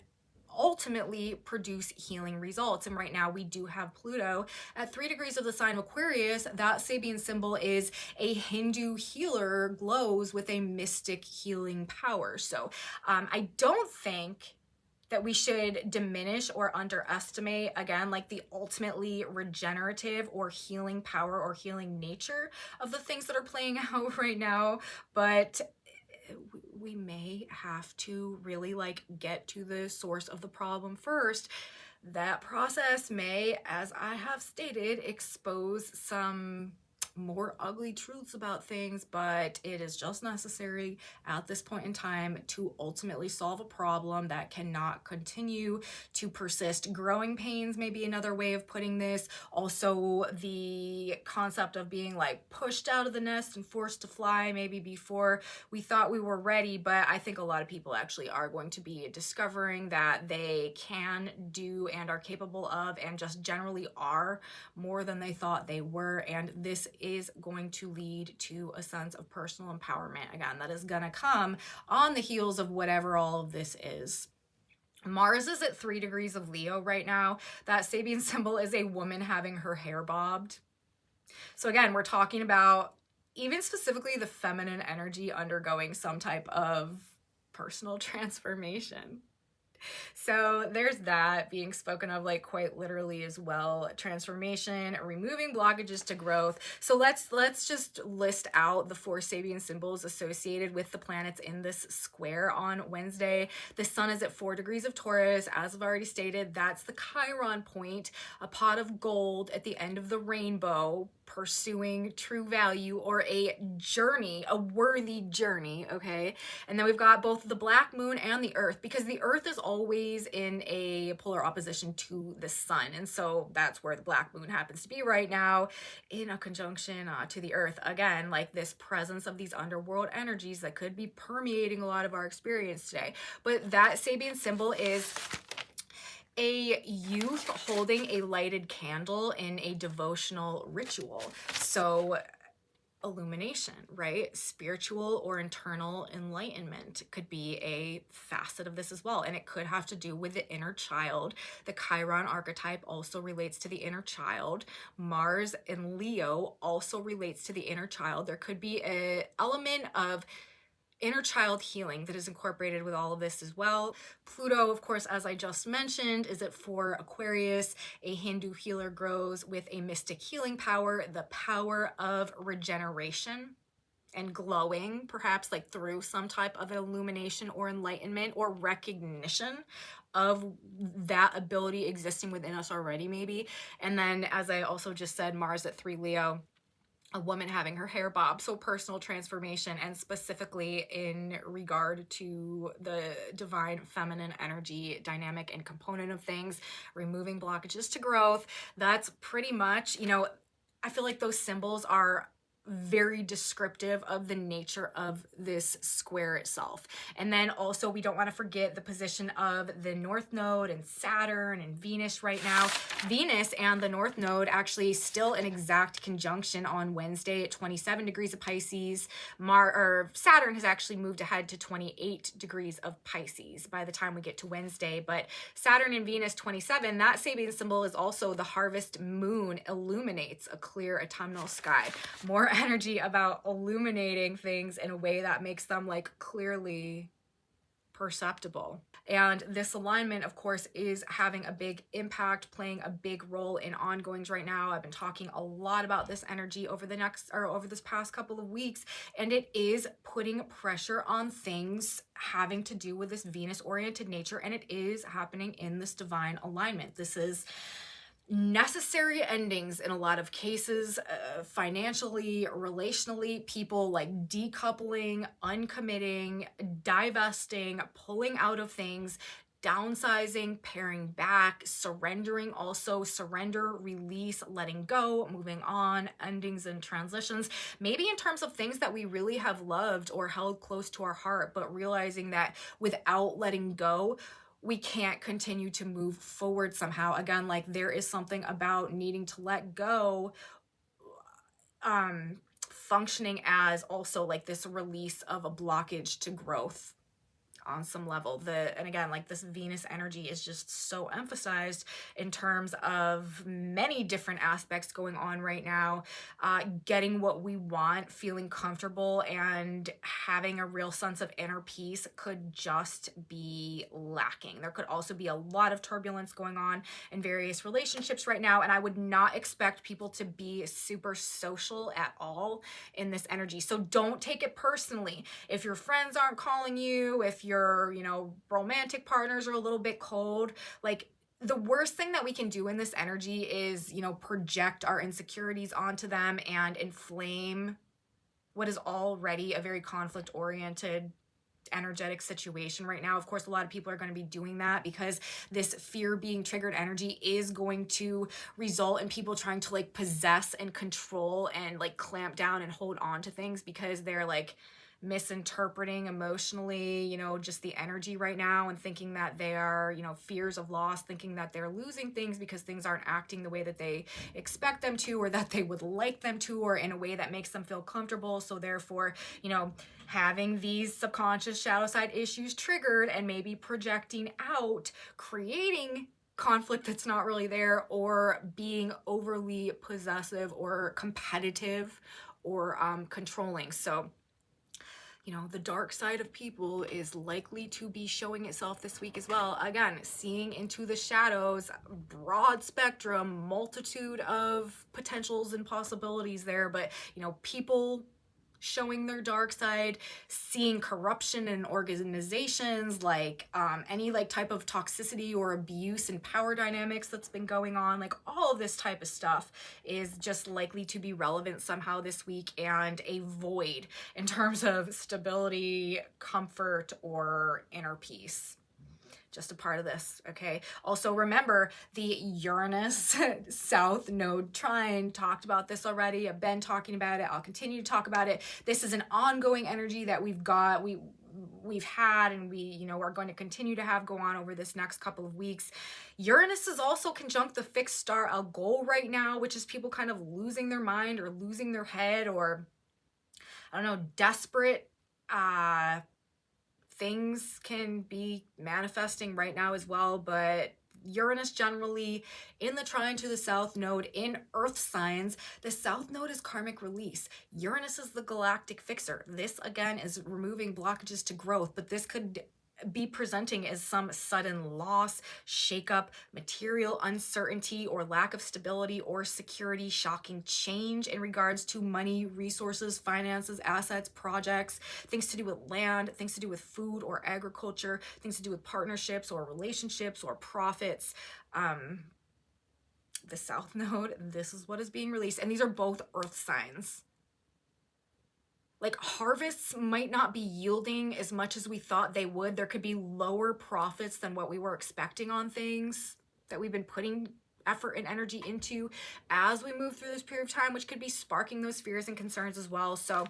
ultimately produce healing results. And right now we do have Pluto at 3 degrees of the sign of Aquarius. That Sabian symbol is a Hindu healer, glows with a mystic healing power. So I don't think that we should diminish or underestimate, again, like the ultimately regenerative or healing power or healing nature of the things that are playing out right now. But we may have to really like get to the source of the problem first. That process may, as I have stated, expose some more ugly truths about things, but it is just necessary at this point in time to ultimately solve a problem that cannot continue to persist. Growing pains may be another way of putting this. Also, the concept of being like pushed out of the nest and forced to fly maybe before we thought we were ready, but I think a lot of people actually are going to be discovering that they can do and are capable of and just generally are more than they thought they were, and this is going to lead to a sense of personal empowerment. Again, that is going to come on the heels of whatever all of this is. Mars is at 3 degrees of Leo right now. That Sabian symbol is a woman having her hair bobbed. So again, we're talking about even specifically the feminine energy undergoing some type of personal transformation. So there's that being spoken of, like, quite literally as well. Transformation, removing blockages to growth. So let's just list out the 4 Sabian symbols associated with the planets in this square on Wednesday. The sun is at 4 degrees of Taurus. As I've already stated, that's the Chiron point, a pot of gold at the end of the rainbow, pursuing true value, or a journey, a worthy journey, okay? And then we've got both the black moon and the earth, because the earth is always in a polar opposition to the sun, and so that's where the black moon happens to be right now, in a conjunction to the earth. Again, like this presence of these underworld energies that could be permeating a lot of our experience today. But that Sabian symbol is a youth holding a lighted candle in a devotional ritual. So illumination, right? Spiritual or internal enlightenment could be a facet of this as well. And it could have to do with the inner child. The Chiron archetype also relates to the inner child. Mars in Leo also relates to the inner child. There could be an element of inner child healing that is incorporated with all of this as well. Pluto, of course, as I just mentioned, is at 4 Aquarius. A Hindu healer grows with a mystic healing power, the power of regeneration and glowing, perhaps like through some type of illumination or enlightenment or recognition of that ability existing within us already, maybe. And then, as I also just said, Mars at 3 Leo, a woman having her hair bob, so personal transformation, and specifically in regard to the divine feminine energy dynamic and component of things, removing blockages to growth. That's pretty much, I feel like those symbols are very descriptive of the nature of this square itself. And then also, we don't want to forget the position of the North Node and Saturn and Venus right now. Venus and the North Node actually still in exact conjunction on Wednesday at 27 degrees of Pisces. Saturn has actually moved ahead to 28 degrees of Pisces by the time we get to Wednesday. But Saturn and Venus 27, that Sabian symbol is also the harvest moon illuminates a clear autumnal sky. More energy about illuminating things in a way that makes them like clearly perceptible. And this alignment, of course, is having a big impact, playing a big role in ongoings right now. I've been talking a lot about this energy over this past couple of weeks, and it is putting pressure on things having to do with this Venus-oriented nature, and it is happening in this divine alignment. This is necessary endings in a lot of cases, financially, relationally, people like decoupling, uncommitting, divesting, pulling out of things, downsizing, paring back, surrendering, also surrender, release, letting go, moving on, endings and transitions, maybe in terms of things that we really have loved or held close to our heart, but realizing that without letting go, we can't continue to move forward somehow. Again, like there is something about needing to let go, functioning as also like this release of a blockage to growth on some level. And again, like this Venus energy is just so emphasized in terms of many different aspects going on right now. Getting what we want, feeling comfortable, and having a real sense of inner peace could just be lacking. There could also be a lot of turbulence going on in various relationships right now, and I would not expect people to be super social at all in this energy. So don't take it personally. If your friends aren't calling you, if your romantic partners are a little bit cold, like the worst thing that we can do in this energy is, project our insecurities onto them and inflame what is already a very conflict-oriented energetic situation right now. Of course, a lot of people are going to be doing that because this fear being triggered energy is going to result in people trying to like possess and control and like clamp down and hold on to things because they're like misinterpreting emotionally, you know, just the energy right now, and thinking that they are, you know, fears of loss, thinking that they're losing things because things aren't acting the way that they expect them to, or that they would like them to, or in a way that makes them feel comfortable. So therefore, you know, having these subconscious shadow side issues triggered and maybe projecting out, creating conflict that's not really there, or being overly possessive or competitive or controlling. So, you know, the dark side of people is likely to be showing itself this week as well. Again, seeing into the shadows, broad spectrum, multitude of potentials and possibilities there, but, you know, people showing their dark side, seeing corruption in organizations, like any like type of toxicity or abuse and power dynamics that's been going on, like all of this type of stuff is just likely to be relevant somehow this week, and a void in terms of stability, comfort, or inner peace. Just a part of this, okay? Also remember the Uranus South Node trine. Talked about this already. I've been talking about it. I'll continue to talk about it. This is an ongoing energy that we've had, and we, you know, are going to continue to have go on over this next couple of weeks. Uranus is also conjunct the fixed star Algol right now, which is people kind of losing their mind or losing their head, or I don't know, desperate things can be manifesting right now as well. But Uranus generally in the trine to the South Node in Earth signs. The South Node is karmic release. Uranus is the galactic fixer. This again is removing blockages to growth, but this could be presenting as some sudden loss, shakeup, material uncertainty, or lack of stability or security, shocking change in regards to money, resources, finances, assets, projects, things to do with land, things to do with food or agriculture, things to do with partnerships or relationships or profits. The South Node, this is what is being released, and these are both Earth signs. Like harvests might not be yielding as much as we thought they would. There could be lower profits than what we were expecting on things that we've been putting effort and energy into as we move through this period of time, which could be sparking those fears and concerns as well. So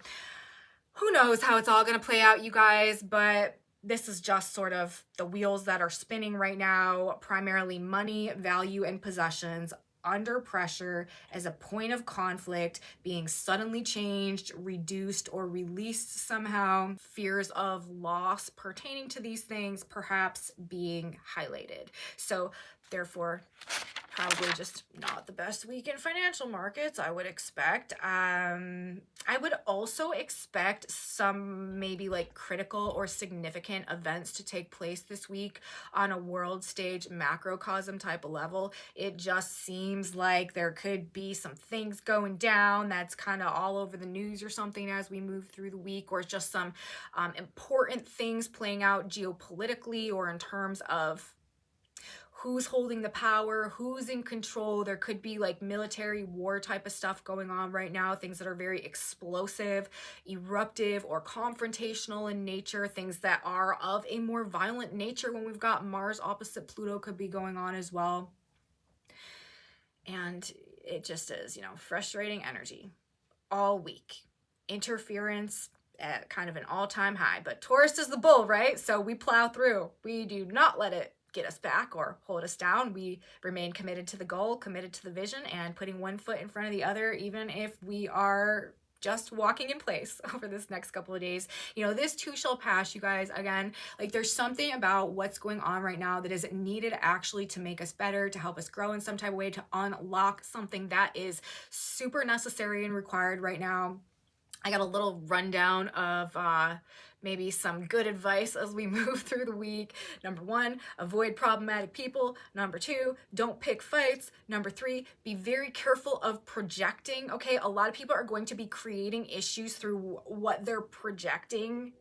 who knows how it's all going to play out, you guys, but this is just sort of the wheels that are spinning right now, primarily money, value, and possessions under pressure as a point of conflict, being suddenly changed, reduced, or released somehow. Fears of loss pertaining to these things perhaps being highlighted. So therefore, probably just not the best week in financial markets, I would expect. I would also expect some maybe like critical or significant events to take place this week on a world stage macrocosm type of level. It just seems like there could be some things going down that's kind of all over the news or something as we move through the week, or just some important things playing out geopolitically or in terms of who's holding the power, who's in control. There could be like military war type of stuff going on right now, things that are very explosive, eruptive, or confrontational in nature, things that are of a more violent nature when we've got Mars opposite Pluto could be going on as well. And it just is, you know, frustrating energy all week. Interference at kind of an all-time high, but Taurus is the bull, right? So we plow through. We do not let it get us back or hold us down. We remain committed to the goal, committed to the vision, and putting one foot in front of the other, even if we are just walking in place over this next couple of days. You know, this too shall pass, you guys. Again, like there's something about what's going on right now that is needed actually to make us better, to help us grow in some type of way, to unlock something that is super necessary and required right now. I got a little rundown of maybe some good advice as we move through the week. Number 1, avoid problematic people. Number 2, don't pick fights. Number 3, be very careful of projecting. Okay, a lot of people are going to be creating issues through what they're projecting,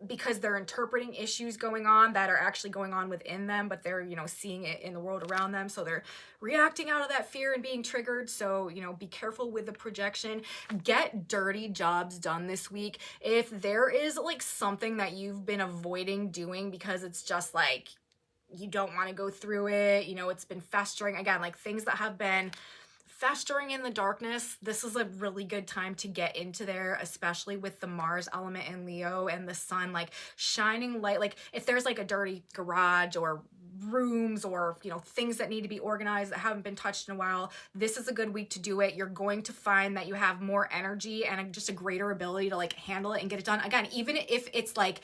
because they're interpreting issues going on that are actually going on within them, but they're, you know, seeing it in the world around them. So they're reacting out of that fear and being triggered. So, you know, be careful with the projection. Get dirty jobs done this week. If there is like something that you've been avoiding doing because it's just like, you don't want to go through it, you know, it's been festering, again, like things that have been festering in the darkness, this is a really good time to get into there, especially with the Mars element in Leo and the sun like shining light. Like if there's like a dirty garage or rooms or, you know, things that need to be organized that haven't been touched in a while, this is a good week to do it. You're going to find that you have more energy and just a greater ability to like handle it and get it done. Again, even if it's like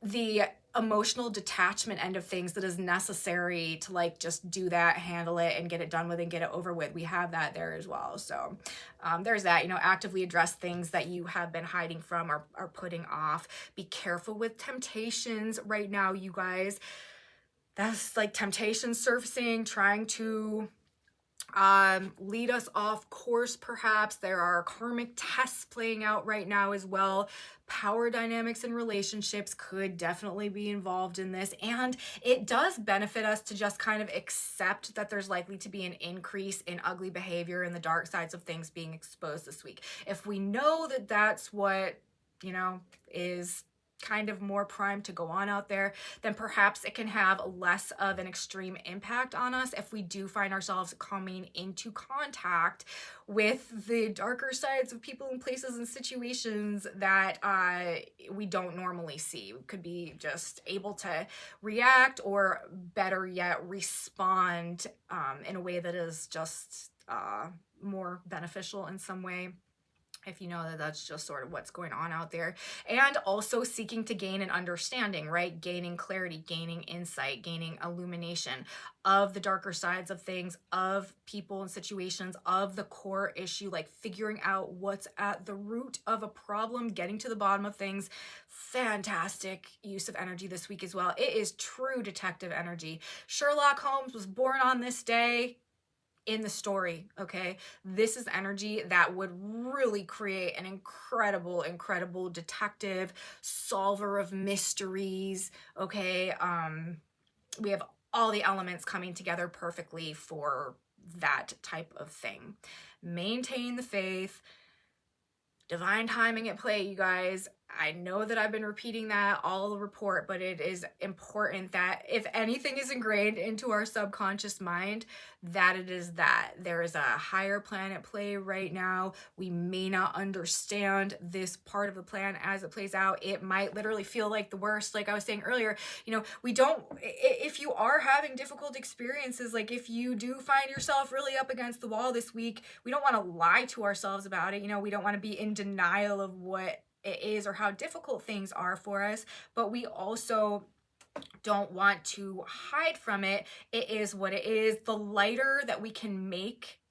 the emotional detachment end of things that is necessary to like just do that, handle it, and get it done with and get it over with, we have that there as well. So there's that, you know, actively address things that you have been hiding from or putting off. Be careful with temptations right now, you guys. That's like temptation surfacing, trying to lead us off course perhaps. There are karmic tests playing out right now as well. Power dynamics in relationships could definitely be involved in this, and it does benefit us to just kind of accept that there's likely to be an increase in ugly behavior and the dark sides of things being exposed this week. If we know that that's what, you know, is kind of more primed to go on out there, then perhaps it can have less of an extreme impact on us if we do find ourselves coming into contact with the darker sides of people and places and situations that we don't normally see. We could be just able to react, or better yet, respond in a way that is just more beneficial in some way, if you know that that's just sort of what's going on out there. And also seeking to gain an understanding, right? Gaining clarity, gaining insight, gaining illumination of the darker sides of things, of people and situations, of the core issue, like figuring out what's at the root of a problem, getting to the bottom of things. Fantastic use of energy this week as well. It is true detective energy. Sherlock Holmes was born on this day in the story, okay? This is energy that would really create an incredible detective, solver of mysteries, okay? We have all the elements coming together perfectly for that type of thing. Maintain the faith. Divine timing at play, you guys. I know that I've been repeating that all the report, but it is important that if anything is ingrained into our subconscious mind, that it is that. There is a higher plan at play right now. We may not understand this part of the plan as it plays out. It might literally feel like the worst. Like I was saying earlier, you know, if you are having difficult experiences, like if you do find yourself really up against the wall this week, we don't want to lie to ourselves about it. You know, we don't want to be in denial of what it is or how difficult things are for us, but we also don't want to hide from it. It is what it is. The lighter that we can make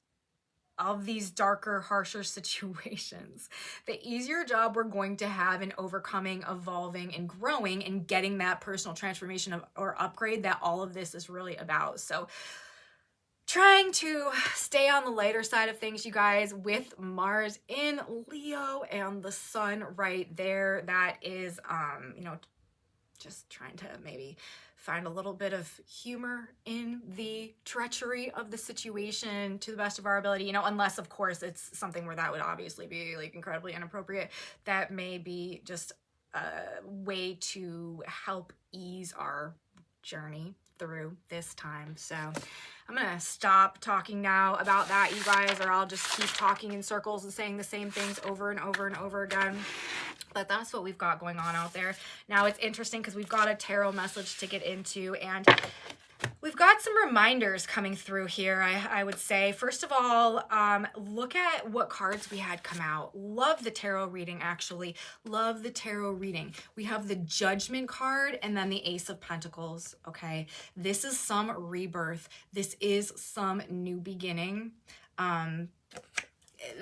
of these darker, harsher situations, the easier job we're going to have in overcoming, evolving, and growing, and getting that personal transformation or upgrade that all of this is really about. So trying to stay on the lighter side of things, you guys, with Mars in Leo and the sun right there. That is, you know, just trying to maybe find a little bit of humor in the treachery of the situation to the best of our ability, you know, unless of course it's something where that would obviously be like incredibly inappropriate. That may be just a way to help ease our journey through this time. So I'm gonna stop talking now about that, you guys, or I'll just keep talking in circles and saying the same things over and over and over again. But that's what we've got going on out there. Now it's interesting because we've got a tarot message to get into, and we've got some reminders coming through here, I would say. First of all, look at what cards we had come out. Love the tarot reading, actually. Love the tarot reading. We have the Judgment card and then the Ace of Pentacles, okay? This is some rebirth. This is some new beginning.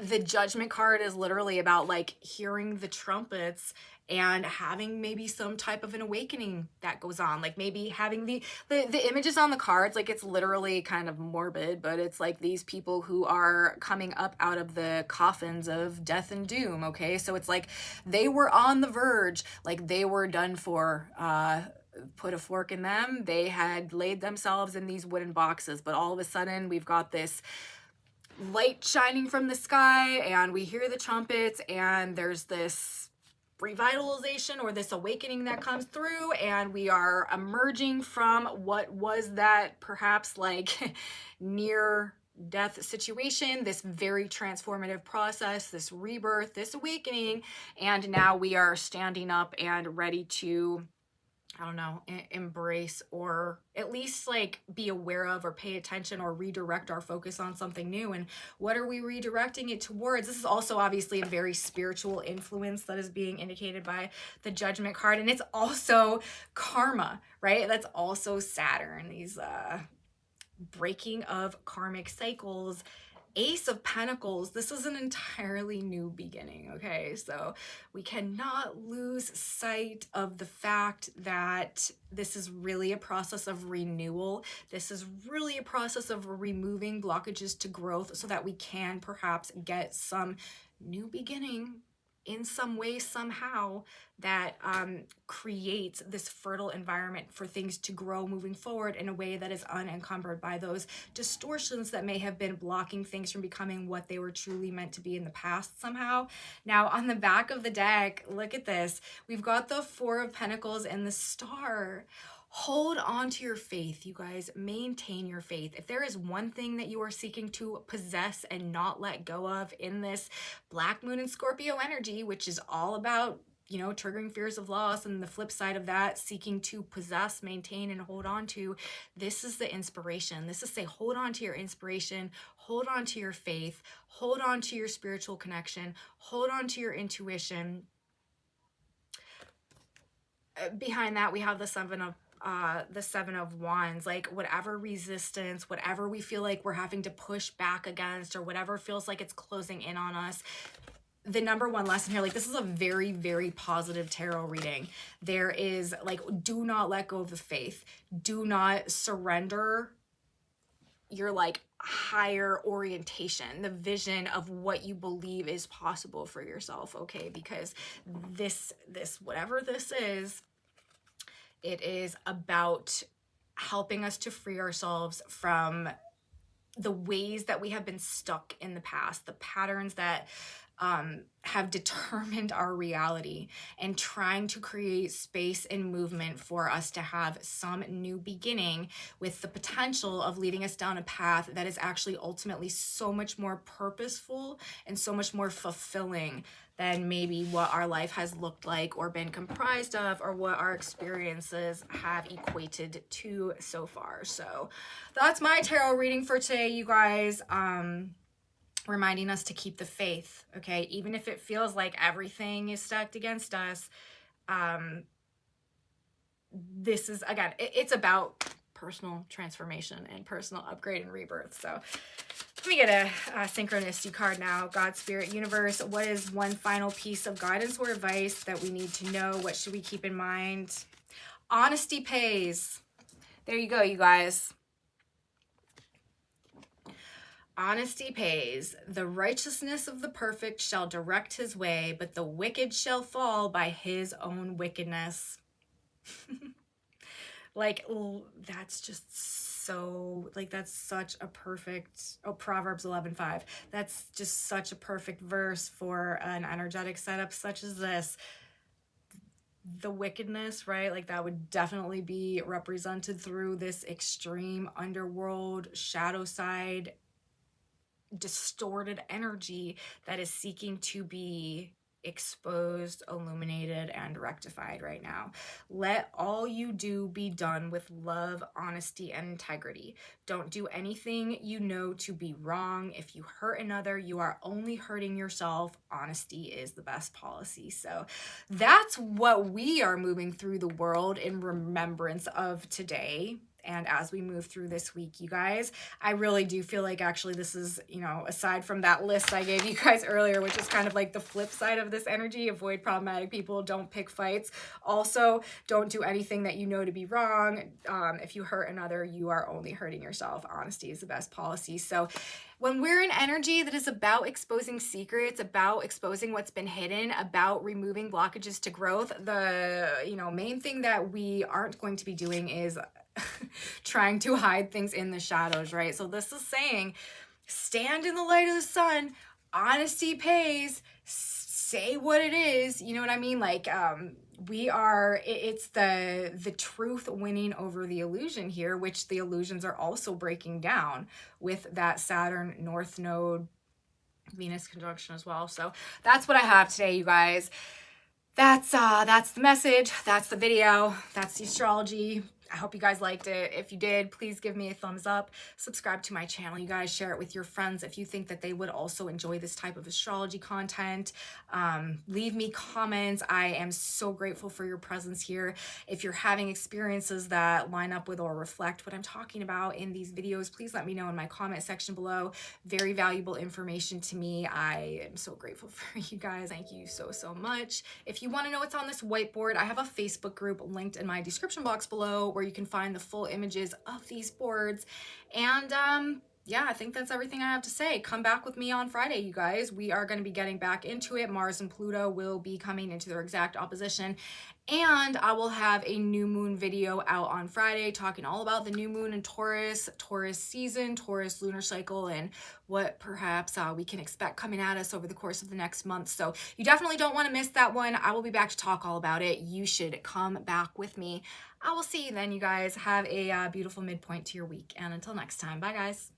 The Judgment card is literally about like hearing the trumpets and having maybe some type of an awakening that goes on, like maybe having the images on the cards, like it's literally kind of morbid, but it's like these people who are coming up out of the coffins of death and doom, okay? So it's like they were on the verge, like they were done for, put a fork in them. They had laid themselves in these wooden boxes, but all of a sudden we've got this light shining from the sky and we hear the trumpets and there's this revitalization or this awakening that comes through, and we are emerging from what was that perhaps like near death situation, this very transformative process, this rebirth, this awakening, and now we are standing up and ready to, I don't know, embrace or at least like be aware of or pay attention or redirect our focus on something new. And what are we redirecting it towards? This is also obviously a very spiritual influence that is being indicated by the Judgment card. And it's also karma, right? That's also Saturn, these breaking of karmic cycles. Ace of Pentacles, this is an entirely new beginning, okay? So we cannot lose sight of the fact that this is really a process of renewal. This is really a process of removing blockages to growth so that we can perhaps get some new beginning in some way, somehow, that creates this fertile environment for things to grow moving forward in a way that is unencumbered by those distortions that may have been blocking things from becoming what they were truly meant to be in the past somehow. Now, on the back of the deck, look at this. We've got the Four of Pentacles and the Star. Hold on to your faith, you guys. Maintain your faith. If there is one thing that you are seeking to possess and not let go of in this Black Moon and Scorpio energy, which is all about, you know, triggering fears of loss, and the flip side of that, seeking to possess, maintain, and hold on to, this is the inspiration. This is say, hold on to your inspiration, hold on to your faith, hold on to your spiritual connection, hold on to your intuition. Behind that, we have the Seven of Wands. Like, whatever resistance, whatever we feel like we're having to push back against, or whatever feels like it's closing in on us, the number one lesson here, like, this is a very, very positive tarot reading. There is, like, do not let go of the faith. Do not surrender your, like, higher orientation, the vision of what you believe is possible for yourself, okay? Because this whatever this is, it is about helping us to free ourselves from the ways that we have been stuck in the past, the patterns that have determined our reality, and trying to create space and movement for us to have some new beginning with the potential of leading us down a path that is actually ultimately so much more purposeful and so much more fulfilling than maybe what our life has looked like or been comprised of, or what our experiences have equated to so far. So that's my tarot reading for today, you guys. Reminding us to keep the faith, okay? Even if it feels like everything is stacked against us, this is, again, it's about personal transformation and personal upgrade and rebirth. So let me get a synchronicity card now. God, Spirit, Universe, what is one final piece of guidance or advice that we need to know? What should we keep in mind? Honesty pays. There you go, you guys. Honesty pays. The righteousness of the perfect shall direct his way, but the wicked shall fall by his own wickedness. Like, that's just so, like, that's such a perfect, Proverbs 11:5. That's just such a perfect verse for an energetic setup such as this. The wickedness, right? Like, that would definitely be represented through this extreme underworld, shadow side, distorted energy that is seeking to be exposed, illuminated, and rectified right now. Let all you do be done with love, honesty, and integrity. Don't do anything you know to be wrong. If you hurt another, you are only hurting yourself. Honesty is the best policy. So that's what we are moving through the world in remembrance of today. And as we move through this week, you guys, I really do feel like actually this is, you know, aside from that list I gave you guys earlier, which is kind of like the flip side of this energy, avoid problematic people, don't pick fights. Also, don't do anything that you know to be wrong. If you hurt another, you are only hurting yourself. Honesty is the best policy. So when we're in energy that is about exposing secrets, about exposing what's been hidden, about removing blockages to growth, the, you know, main thing that we aren't going to be doing is trying to hide things in the shadows, right? So this is saying, stand in the light of the sun, honesty pays, say what it is, you know what I mean? Like, it's the truth winning over the illusion here, which the illusions are also breaking down with that Saturn North Node Venus conjunction as well. So that's what I have today, you guys. That's the message, that's the video, that's the astrology. I hope you guys liked it. If you did, please give me a thumbs up. Subscribe to my channel, you guys. Share it with your friends if you think that they would also enjoy this type of astrology content. Leave me comments. I am so grateful for your presence here. If you're having experiences that line up with or reflect what I'm talking about in these videos, please let me know in my comment section below. Very valuable information to me. I am so grateful for you guys. Thank you so, so much. If you want to know what's on this whiteboard, I have a Facebook group linked in my description box below where you can find the full images of these boards. And yeah, I think that's everything I have to say. Come back with me on Friday, you guys. We are going to be getting back into it. Mars and Pluto will be coming into their exact opposition. And I will have a new moon video out on Friday talking all about the new moon in Taurus, Taurus season, Taurus lunar cycle, and what perhaps we can expect coming at us over the course of the next month. So you definitely don't want to miss that one. I will be back to talk all about it. You should come back with me. I will see you then, you guys. Have a beautiful midpoint to your week. And until next time, bye guys.